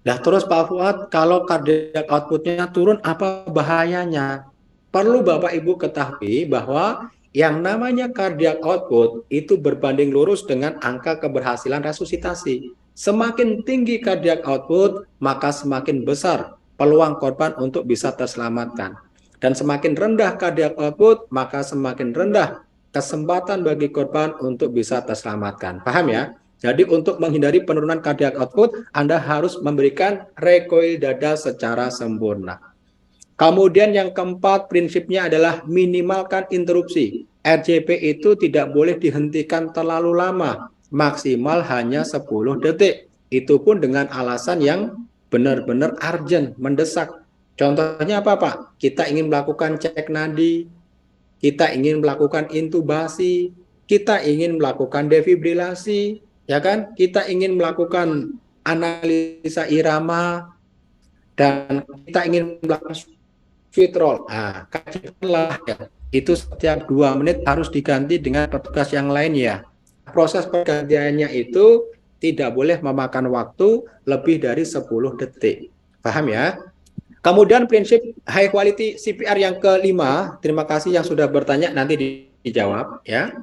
Nah terus Pak Fuad, kalau cardiac outputnya turun, apa bahayanya? Perlu Bapak Ibu ketahui bahwa yang namanya cardiac output itu berbanding lurus dengan angka keberhasilan resusitasi. Semakin tinggi cardiac output, maka semakin besar peluang korban untuk bisa terselamatkan. Dan semakin rendah cardiac output, maka semakin rendah kesempatan bagi korban untuk bisa terselamatkan. Paham ya? Jadi untuk menghindari penurunan cardiac output, Anda harus memberikan recoil dada secara sempurna. Kemudian yang keempat, prinsipnya adalah minimalkan interupsi. RCP itu tidak boleh dihentikan terlalu lama, maksimal hanya 10 detik. Itu pun dengan alasan yang benar-benar urgent, mendesak. Contohnya apa, Pak? Kita ingin melakukan cek nadi, kita ingin melakukan intubasi, kita ingin melakukan defibrilasi, ya kan? Kita ingin melakukan analisa irama, dan kita ingin melakukan fitrol. Nah, kajianlah ya. Itu setiap 2 menit harus diganti dengan petugas yang lain ya. Proses pergantiannya itu tidak boleh memakan waktu lebih dari 10 detik. Paham ya? Kemudian prinsip high quality CPR yang kelima, terima kasih yang sudah bertanya, nanti dijawab ya.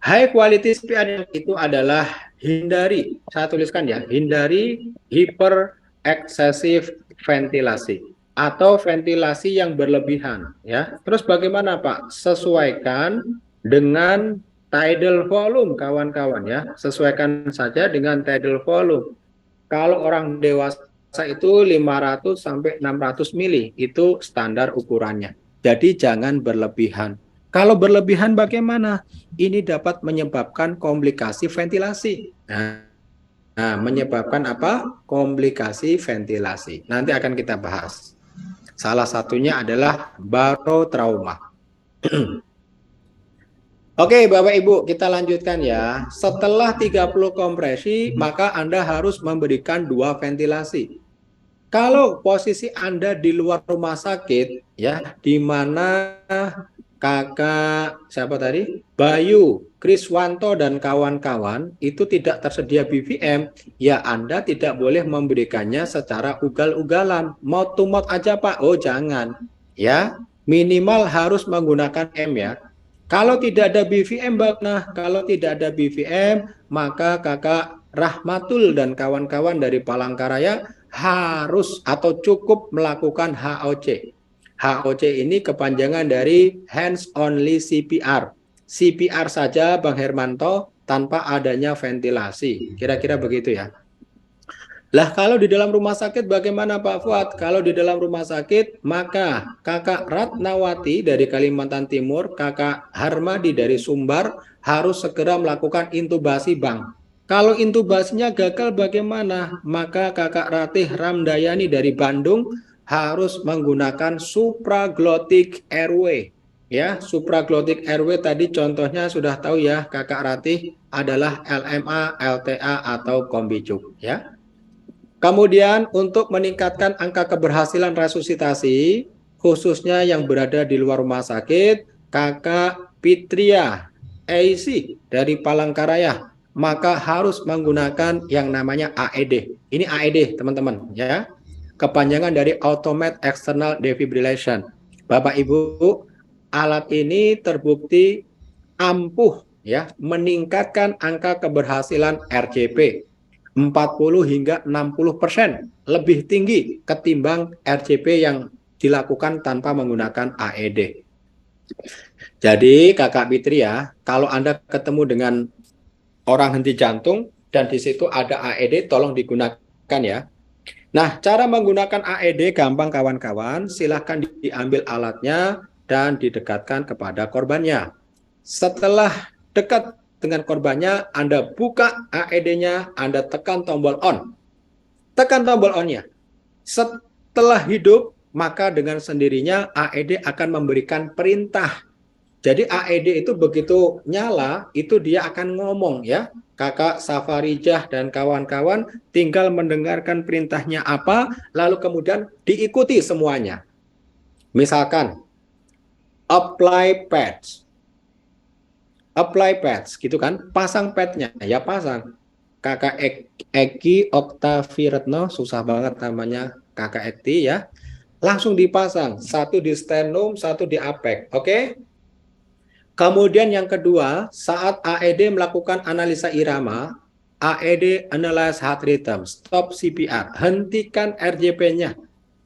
High quality CPR itu adalah hindari, saya tuliskan ya, hindari hyper excessive ventilasi atau ventilasi yang berlebihan ya. Terus bagaimana Pak? Sesuaikan dengan tidal volume kawan-kawan ya. Sesuaikan saja dengan tidal volume. Kalau orang dewasa itu 500 sampai 600 mili, itu standar ukurannya. Jadi jangan berlebihan. Kalau berlebihan bagaimana? Ini dapat menyebabkan komplikasi ventilasi. Nah, menyebabkan apa? Komplikasi ventilasi. Nanti akan kita bahas. Salah satunya adalah barotrauma. Oke, Bapak Ibu, kita lanjutkan ya. Setelah 30 kompresi, maka Anda harus memberikan 2 ventilasi. Kalau posisi Anda di luar rumah sakit, ya, di mana kakak siapa tadi? Bayu, Kriswanto dan kawan-kawan itu tidak tersedia BVM, ya Anda tidak boleh memberikannya secara ugal-ugalan. Mouth to mouth aja Pak. Oh, jangan. Ya, minimal harus menggunakan M ya. Kalau tidak ada BVM, kalau tidak ada BVM, maka kakak Rahmatul dan kawan-kawan dari Palangkaraya harus atau cukup melakukan HOC. HOC ini kepanjangan dari Hands Only CPR. CPR saja Bang Hermanto tanpa adanya ventilasi. Kira-kira begitu ya. Lah kalau di dalam rumah sakit bagaimana Pak Fuad? Kalau di dalam rumah sakit maka Kakak Ratnawati dari Kalimantan Timur, Kakak Harmadi dari Sumbar harus segera melakukan intubasi Bang. Kalau intubasinya gagal bagaimana? Maka Kakak Ratih Ramdayani dari Bandung harus menggunakan supraglottic airway. Ya, supraglottic airway tadi contohnya sudah tahu ya Kakak Ratih adalah LMA, LTA atau Combicuk ya. Kemudian untuk meningkatkan angka keberhasilan resusitasi, khususnya yang berada di luar rumah sakit, Kakak Pitria AC dari Palangkaraya, maka harus menggunakan yang namanya AED. Ini AED, teman-teman, ya. Kepanjangan dari Automated External Defibrillation. Bapak Ibu, alat ini terbukti ampuh ya meningkatkan angka keberhasilan RCP. 40 hingga 60% lebih tinggi ketimbang RCP yang dilakukan tanpa menggunakan AED. Jadi Kakak Fitri ya, kalau Anda ketemu dengan orang henti jantung dan di situ ada AED, tolong digunakan ya. Nah, cara menggunakan AED gampang kawan-kawan, silahkan diambil alatnya dan didekatkan kepada korbannya. Setelah dekat dengan korbannya, Anda buka AED-nya, Anda tekan tombol on. Tekan tombol on-nya. Setelah hidup, maka dengan sendirinya AED akan memberikan perintah. Jadi AED itu begitu nyala, itu dia akan ngomong ya. Kakak Safarijah dan kawan-kawan tinggal mendengarkan perintahnya apa, lalu kemudian diikuti semuanya. Misalkan, apply pads. Apply pads, gitu kan? Pasang padnya, ya pasang. Kakak Eki Oktaviretno, susah banget namanya Kakak Eki ya. Langsung dipasang, satu di sternum, satu di apek, oke? Kemudian yang kedua, saat AED melakukan analisa irama, AED analyze heart rhythm, stop CPR, hentikan RJP-nya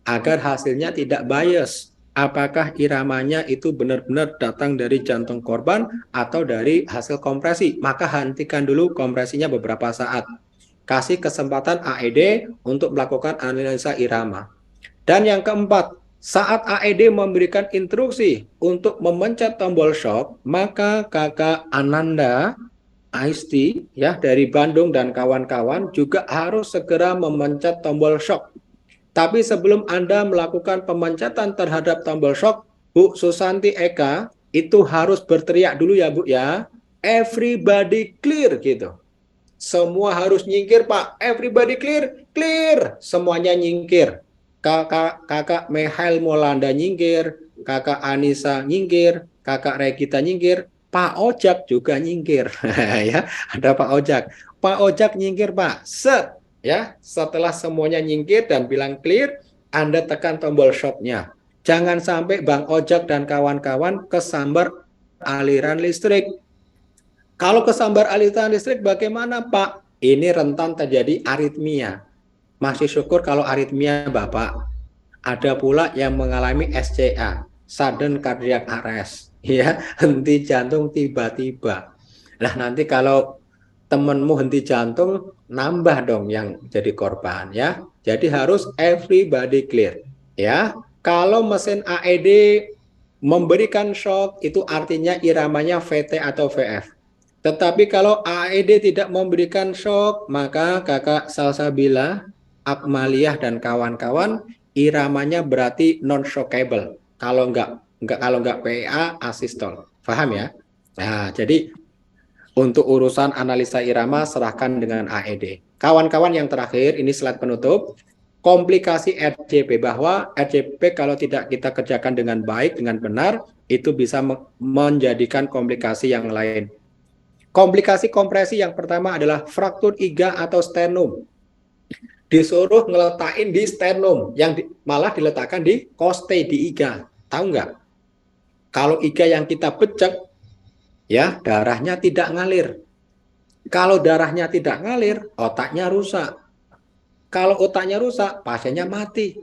agar hasilnya tidak bias. Apakah iramanya itu benar-benar datang dari jantung korban atau dari hasil kompresi? Maka hentikan dulu kompresinya beberapa saat. Kasih kesempatan AED untuk melakukan analisa irama. Dan yang keempat, saat AED memberikan instruksi untuk memencet tombol shock, maka Kakak Ananda Aisti ya dari Bandung dan kawan-kawan juga harus segera memencet tombol shock. Tapi sebelum Anda melakukan pemencatan terhadap tombol shock, Bu Susanti Eka itu harus berteriak dulu ya Bu ya. Everybody clear gitu. Semua harus nyingkir Pak. Everybody clear, clear. Semuanya nyingkir. Kakak Mihail Molanda nyingkir, Kakak Anissa nyingkir, Kakak Regita nyingkir, Pak Ojak juga nyingkir. Ya, ada Pak Ojak. Pak Ojak nyingkir Pak. Set. Ya, setelah semuanya nyingkir dan bilang clear, Anda tekan tombol shock-nya. Jangan sampai Bang Ojak dan kawan-kawan kesambar aliran listrik. Kalau kesambar aliran listrik bagaimana Pak? Ini rentan terjadi aritmia. Masih syukur kalau aritmia Bapak. Ada pula yang mengalami SCA, sudden cardiac arrest, ya, henti jantung tiba-tiba. Nah, nanti kalau temenmu henti jantung, nambah dong yang jadi korban ya. Jadi harus everybody clear ya. Kalau mesin AED memberikan shock itu artinya iramanya VT atau VF. Tetapi kalau AED tidak memberikan shock, maka Kakak Salsabila, Akmaliah dan kawan-kawan iramanya berarti non shockable. Kalau enggak PA asistol. Paham ya? Nah, jadi untuk urusan analisa irama serahkan dengan AED. Kawan-kawan yang terakhir, ini slide penutup. Komplikasi RJP, bahwa RJP kalau tidak kita kerjakan dengan baik, dengan benar, itu bisa menjadikan komplikasi yang lain. Komplikasi kompresi yang pertama adalah fraktur iga atau sternum. Disuruh ngeletakin di sternum, yang malah diletakkan di koste, di iga. Tahu nggak? Kalau iga yang kita becek, ya darahnya tidak ngalir. Kalau darahnya tidak ngalir, otaknya rusak. Kalau otaknya rusak, pasiennya mati.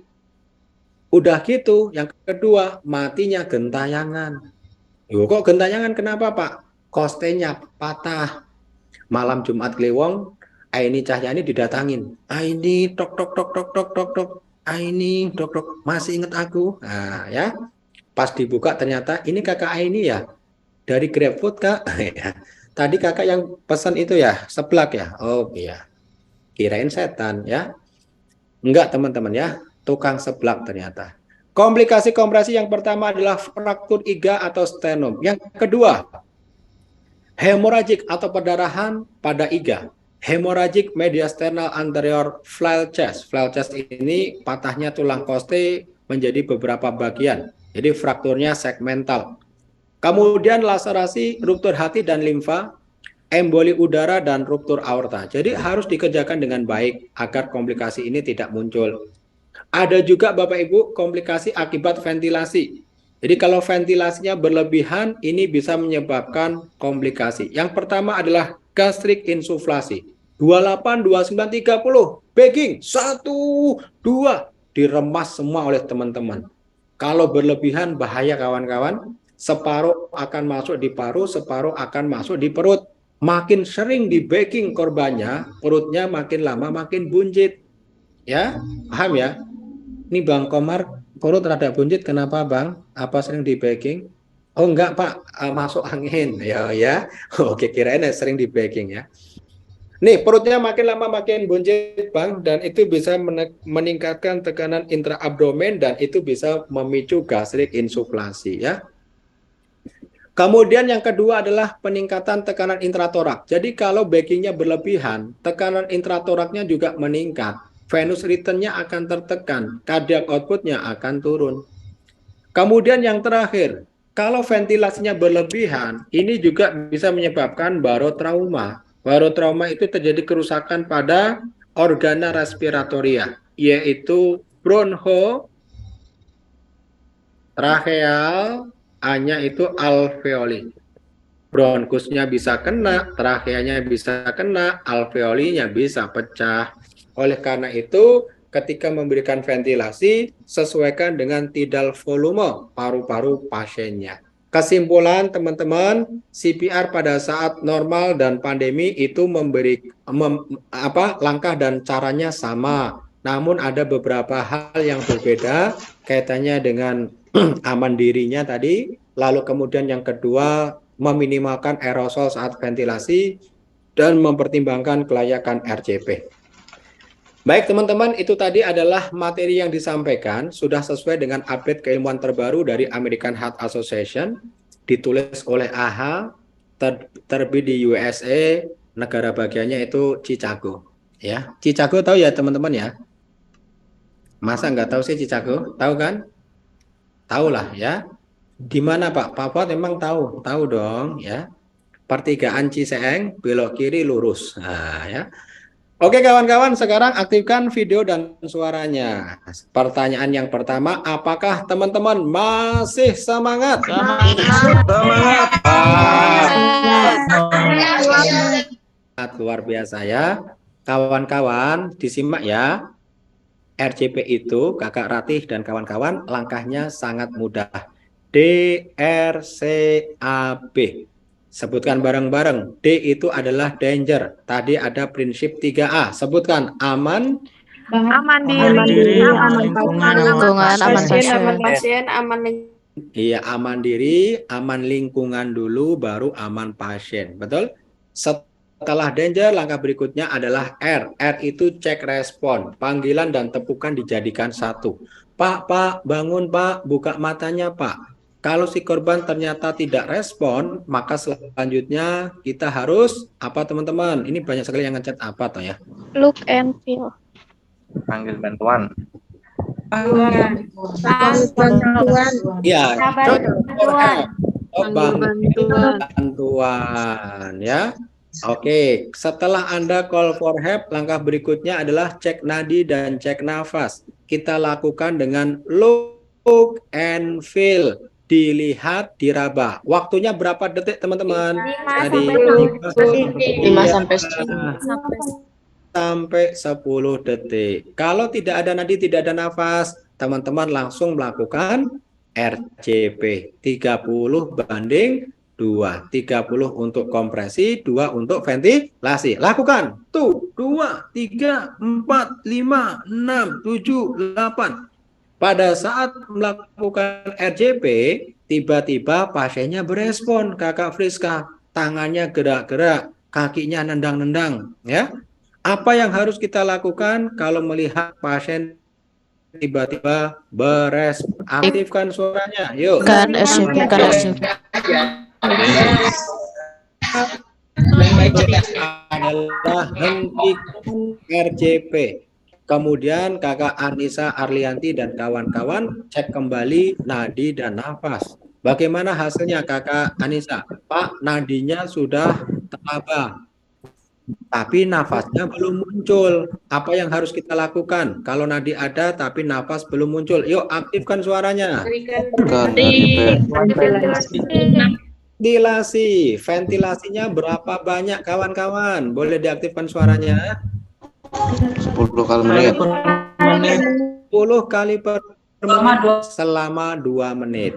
Udah gitu, yang kedua, matinya gentayangan. Kok gentayangan kenapa Pak? Kostenya patah. malam Jumat Kliwon, Aini Cahyani didatangin. Aini tok tok tok tok tok tok tok. Aini tok tok, masih ingat aku? Nah, ya. Pas dibuka ternyata ini kakak Aini ya. Dari GrabFood, Kak. Ya. Tadi kakak yang pesan itu ya, seblak ya. Oh iya. Kirain setan ya. Enggak, teman-teman ya. Tukang seblak ternyata. Komplikasi kompresi yang pertama adalah fraktur iga atau sternum. Yang kedua, hemoragik atau perdarahan pada iga. Hemorrhagic mediasternal anterior flail chest. Flail chest ini patahnya tulang koste menjadi beberapa bagian. Jadi frakturnya segmental. Kemudian laserasi, ruptur hati dan limfa, emboli udara dan ruptur aorta. Jadi harus dikerjakan dengan baik agar komplikasi ini tidak muncul. Ada juga Bapak Ibu komplikasi akibat ventilasi. Jadi kalau ventilasinya berlebihan ini bisa menyebabkan komplikasi. Yang pertama adalah gastric insuflasi. 28, 29, 30. Bagging 1, 2 diremas semua oleh teman-teman. Kalau berlebihan bahaya kawan-kawan. Separuh akan masuk di paru, separuh akan masuk di perut. Makin sering di bagging korbannya, perutnya makin lama makin buncit. Ya, paham ya? Ini Bang Komar, perut rada buncit, kenapa Bang? Apa sering di bagging? Oh enggak Pak, masuk angin. Ya. Oke, kirain sering di bagging ya. Nih, perutnya makin lama makin buncit, Bang, dan itu bisa meningkatkan tekanan intraabdomen dan itu bisa memicu gastric insuflasi ya. Kemudian yang kedua adalah peningkatan tekanan intratorak. Jadi kalau baggingnya berlebihan, tekanan intratoraknya juga meningkat. Venous return-nya akan tertekan, cardiac output-nya akan turun. Kemudian yang terakhir, kalau ventilasinya berlebihan, ini juga bisa menyebabkan barotrauma. Barotrauma itu terjadi kerusakan pada organa respiratoria, yaitu broncho, tracheal, A-nya itu alveoli. Bronkusnya bisa kena, tracheanya bisa kena, alveolinya bisa pecah. Oleh karena itu, ketika memberikan ventilasi, sesuaikan dengan tidal volume paru-paru pasiennya. Kesimpulan teman-teman, CPR pada saat normal dan pandemi itu langkah dan caranya sama. Namun ada beberapa hal yang berbeda kaitannya dengan aman dirinya tadi. Lalu kemudian yang kedua, meminimalkan aerosol saat ventilasi dan mempertimbangkan kelayakan RCP. Baik teman-teman, itu tadi adalah materi yang disampaikan, sudah sesuai dengan update keilmuan terbaru dari American Heart Association, ditulis oleh AHA, terbit di USA, negara bagiannya itu Chicago. Ya, Chicago tahu ya teman-teman ya? Masa nggak tahu sih Chicago? Tahu kan? Tahu lah ya. Di mana Pak? Pak Fuad memang tahu dong ya. Pertigaan Ciseeng, belok kiri lurus. Nah, ya. Oke kawan-kawan, sekarang aktifkan video dan suaranya. Pertanyaan yang pertama, apakah teman-teman masih semangat? Semangat. Luar biasa ya. Kawan-kawan, disimak ya. RCP itu, Kakak Ratih dan kawan-kawan, langkahnya sangat mudah. DRCAB. Sebutkan bareng-bareng. D itu adalah danger. Tadi ada prinsip 3A. Sebutkan aman diri, aman lingkungan, aman pasien, aman lingkungan. Iya, aman diri, aman lingkungan dulu, baru aman pasien. Betul? Setelah danger, langkah berikutnya adalah R. R itu cek respon. Panggilan dan tepukan dijadikan satu. Pak, bangun Pak, buka matanya Pak. Kalau si korban ternyata tidak respon, maka selanjutnya kita harus apa teman-teman? Ini banyak sekali yang ngechat apa toh ya? Look and feel. Panggil bantuan. Ya, bantuan ya. Oke, setelah Anda call for help, langkah berikutnya adalah cek nadi dan cek nafas. Kita lakukan dengan look and feel. Dilihat, diraba. Waktunya berapa detik teman-teman? 5 sampai 10 detik. Kalau tidak ada nadi, tidak ada nafas, teman-teman langsung melakukan RCP 30 banding 2. 30 untuk kompresi, 2 untuk ventilasi. Lakukan. Tuh, 2, 3, 4, 5, 6, 7, 8. Pada saat melakukan RJP, tiba-tiba pasiennya berespon, Kakak Friska. Tangannya gerak-gerak, kakinya nendang-nendang, ya. Apa yang harus kita lakukan kalau melihat pasien tiba-tiba berespon? Aktifkan suaranya, yuk. Kan SCP. Adalah hentikan RJP. Kemudian Kakak Anissa Arlianti dan kawan-kawan cek kembali nadi dan nafas. Bagaimana hasilnya Kakak Anissa? Pak, nadinya sudah teraba, tapi nafasnya belum muncul. Apa yang harus kita lakukan? Kalau nadi ada tapi nafas belum muncul, yuk aktifkan suaranya. Ventilasi. Ventilasinya berapa banyak kawan-kawan? Boleh diaktifkan suaranya? 10 kali menit. 10 kali per menit selama 2 menit.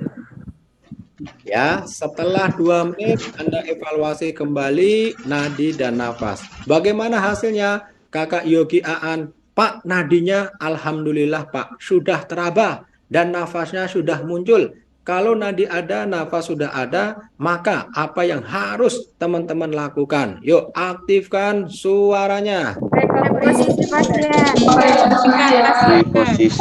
Ya, setelah 2 menit Anda evaluasi kembali nadi dan nafas. Bagaimana hasilnya? Kakak Yogi Aan, Pak, nadinya alhamdulillah Pak sudah teraba dan nafasnya sudah muncul. Kalau nadi ada, nafas sudah ada, maka apa yang harus teman-teman lakukan? Yuk, aktifkan suaranya. Posisi pasien. Posisi.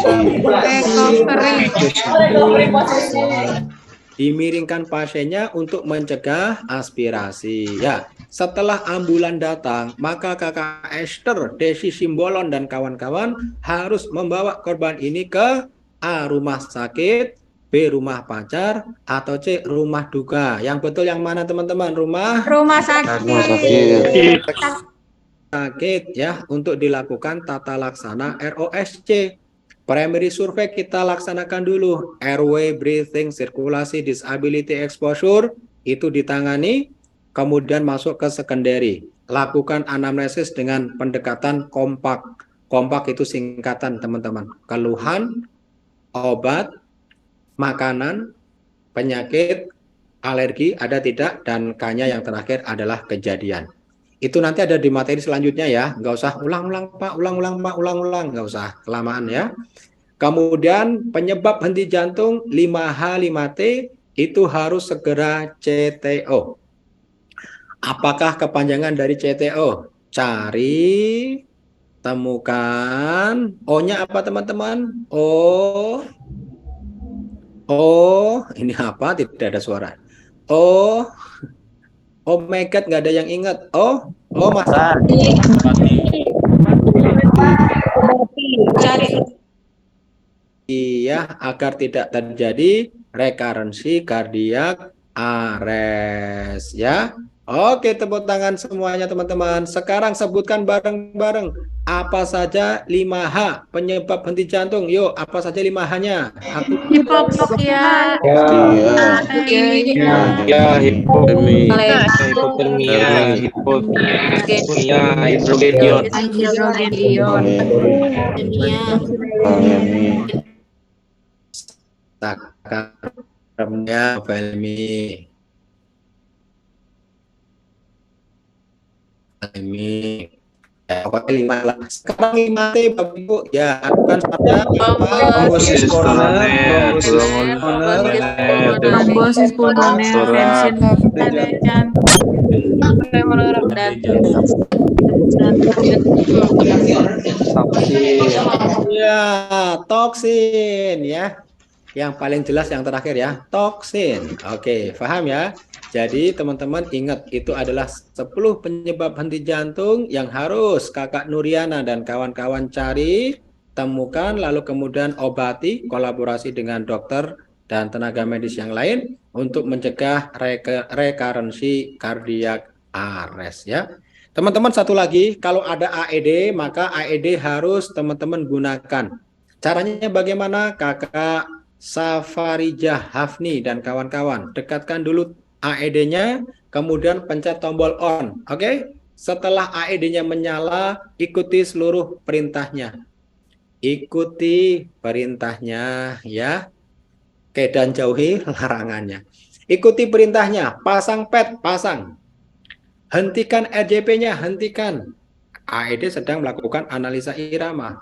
Dimiringkan pasiennya untuk mencegah aspirasi. Ya, setelah ambulan datang, maka Kakak Esther, Desi Simbolon dan kawan-kawan harus membawa korban ini ke A, rumah sakit, B, rumah pacar, atau C, rumah duka. Yang betul yang mana teman-teman? Rumah Sakit. sakit, ya, untuk dilakukan tata laksana ROSC. Primary survey kita laksanakan dulu. Airway, breathing, sirkulasi, disability exposure itu ditangani, kemudian masuk ke secondary. Lakukan anamnesis dengan pendekatan kompak. Kompak itu singkatan teman-teman. Keluhan, obat, makanan, penyakit, alergi ada tidak, dan K-nya yang terakhir adalah kejadian. Itu nanti ada di materi selanjutnya ya. Nggak usah ulang-ulang Pak, ulang-ulang Pak, ulang-ulang. Nggak usah, kelamaan ya. Kemudian penyebab henti jantung 5H, 5T itu harus segera CTO. Apakah kepanjangan dari CTO? Cari, temukan. O-nya apa teman-teman? Ini apa? Tidak ada suara. Oh my God, nggak ada yang ingat. Mas. Iya, agar tidak terjadi rekarensi kardiak arrest ya. Oke, tepuk tangan semuanya teman-teman. Sekarang sebutkan bareng-bareng apa saja 5H penyebab henti jantung. Yuk, apa saja 5H-nya? Hipoksia. Takaremnya Felmi. Pokoknya 5 lah. Sekarang 5T Bapak Ibu ya, akan saja Trombosis koroner, Trombosis pulmoner, tensin ya, toksin ya. Yang paling jelas yang terakhir ya, toksin. Oke, paham ya? Jadi teman-teman ingat itu adalah 10 penyebab henti jantung yang harus Kakak Nuriana dan kawan-kawan cari, temukan, lalu kemudian obati, kolaborasi dengan dokter dan tenaga medis yang lain untuk mencegah rekarensi kardiak arrest ya. Teman-teman satu lagi, kalau ada AED maka AED harus teman-teman gunakan. Caranya bagaimana? Kakak Safarijah Hafni dan kawan-kawan dekatkan dulu AED-nya, kemudian pencet tombol on. Oke? Setelah AED-nya menyala, ikuti seluruh perintahnya. Ikuti perintahnya ya. Oke, dan jauhi larangannya. Ikuti perintahnya, pasang pet, pasang. Hentikan RJP-nya, hentikan. AED sedang melakukan analisa irama.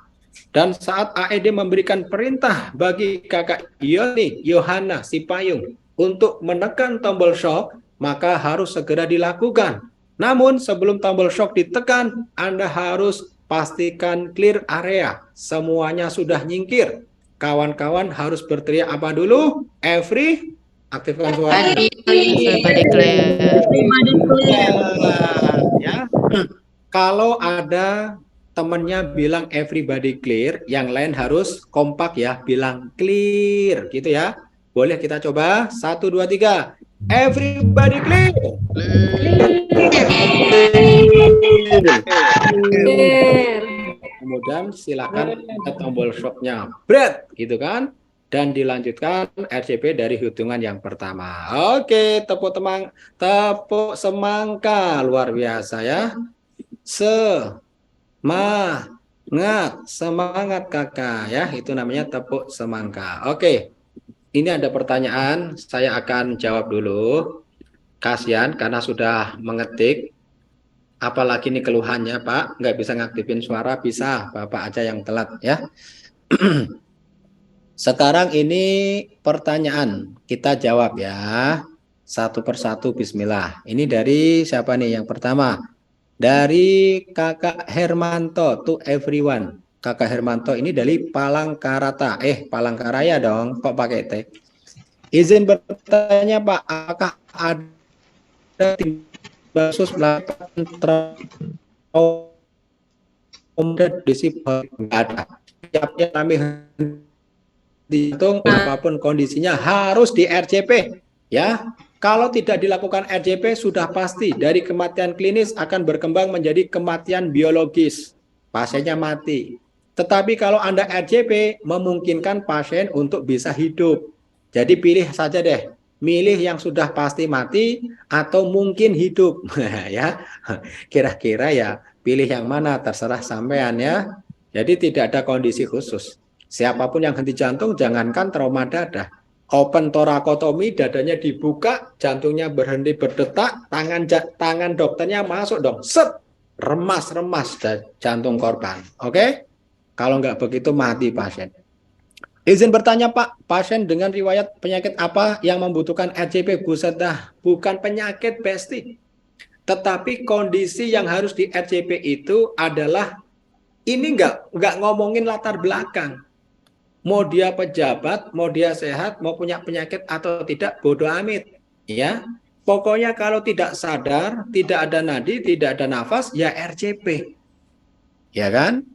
Dan saat AED memberikan perintah bagi kakak Yoni, Yohana, si payung untuk menekan tombol shock, maka harus segera dilakukan. Namun sebelum tombol shock ditekan, Anda harus pastikan clear area. Semuanya sudah nyingkir. Kawan-kawan harus berteriak apa dulu? Every, aktifkan suara. Everybody clear. Ya. Kalau ada temennya bilang everybody clear, yang lain harus kompak ya, bilang clear gitu ya. Boleh kita coba? 1, 2, 3. Everybody clear. Kemudian silakan ke tombol shocknya, bread gitu kan, dan dilanjutkan RCP dari hitungan yang pertama. Oke, tepuk semangka luar biasa ya. Semangat kakak ya, itu namanya tepuk semangka. Oke, ini ada pertanyaan, saya akan jawab dulu. Kasihan karena sudah mengetik, apalagi ini keluhannya Pak, nggak bisa ngaktifin suara, bisa Bapak aja yang telat ya. Sekarang ini pertanyaan, kita jawab ya, satu persatu. Bismillah. Ini dari siapa nih yang pertama? Dari Kakak Hermanto, to everyone. Kakak Hermanto ini dari Palangkarata. Palangkaraya dong, kok pakai T? Izin bertanya Pak, apakah ada tim khusus melakukan disiplin? Enggak ada. Siapnya kami dihitung apapun kondisinya harus di RCP ya. Kalau tidak dilakukan RJP sudah pasti dari kematian klinis akan berkembang menjadi kematian biologis. Pasiennya mati. Tetapi kalau Anda RJP memungkinkan pasien untuk bisa hidup. Jadi pilih saja deh. Milih yang sudah pasti mati atau mungkin hidup. Ya. Kira-kira ya pilih yang mana terserah sampean ya. Jadi tidak ada kondisi khusus. Siapapun yang henti jantung jangankan trauma dada. Open torakotomi, dadanya dibuka, jantungnya berhenti berdetak, tangan dokternya masuk dong, set, remas jantung korban. Oke? Kalau nggak begitu mati pasien. Izin bertanya Pak, pasien dengan riwayat penyakit apa yang membutuhkan RCP? Buset dah, bukan penyakit Besti. Tetapi kondisi yang harus di RCP itu adalah ini nggak ngomongin latar belakang. Mau dia pejabat, mau dia sehat, mau punya penyakit atau tidak, bodoh amat. Ya, pokoknya kalau tidak sadar, tidak ada nadi, tidak ada nafas, ya RCP. Ya kan?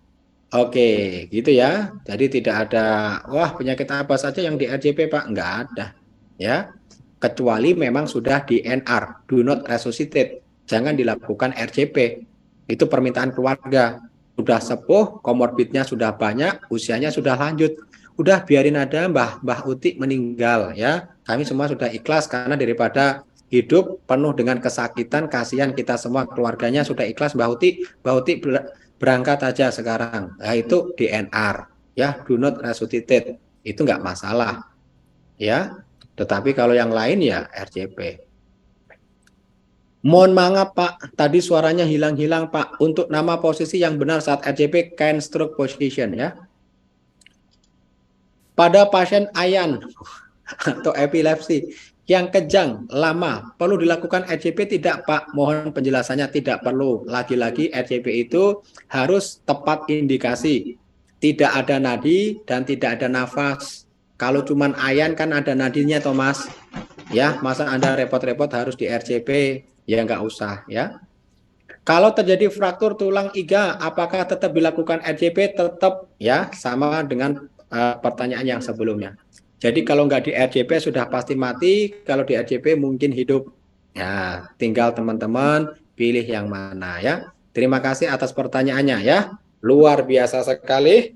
Oke, gitu ya. Jadi tidak ada, wah penyakit apa saja yang di RCP Pak? Nggak ada. Ya, kecuali memang sudah di NR, do not resuscitate. Jangan dilakukan RCP. Itu permintaan keluarga. Sudah sepuh, komorbidnya sudah banyak, usianya sudah lanjut. Udah biarin ada Mbah Uti meninggal ya. Kami semua sudah ikhlas karena daripada hidup penuh dengan kesakitan, kasihan kita semua keluarganya sudah ikhlas. Mbah Uti berangkat aja sekarang. Nah, itu DNR ya, do not resuscitate. Itu nggak masalah ya. Tetapi kalau yang lain ya RCP. Mohon maaf Pak, tadi suaranya hilang-hilang Pak. Untuk nama posisi yang benar saat RCP, can stroke position ya. Pada pasien ayan atau epilepsi yang kejang lama, perlu dilakukan RCP tidak Pak? Mohon penjelasannya. Tidak perlu. Lagi-lagi RCP itu harus tepat indikasi. Tidak ada nadi dan tidak ada nafas. Kalau cuman ayan kan ada nadinya Thomas. Ya, masa Anda repot-repot harus di RCP? Ya nggak usah ya. Kalau terjadi fraktur tulang iga, apakah tetap dilakukan RCP? Tetap ya, sama dengan pertanyaan yang sebelumnya. Jadi kalau nggak di RCP sudah pasti mati, kalau di RCP mungkin hidup. Ya, tinggal teman-teman pilih yang mana ya. Terima kasih atas pertanyaannya ya. Luar biasa sekali.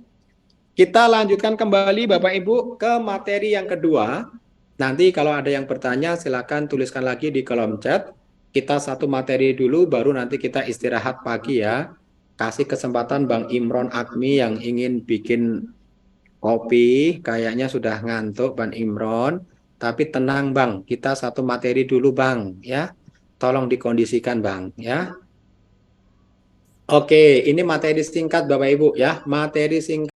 Kita lanjutkan kembali Bapak Ibu ke materi yang kedua. Nanti kalau ada yang bertanya silakan tuliskan lagi di kolom chat. Kita satu materi dulu baru nanti kita istirahat pagi ya. Kasih kesempatan Bang Imron Agmi yang ingin bikin kopi, kayaknya sudah ngantuk Bang Imron. Tapi tenang Bang, kita satu materi dulu Bang, ya. Tolong dikondisikan Bang, ya. Oke, ini materi singkat Bapak Ibu ya, materi singkat.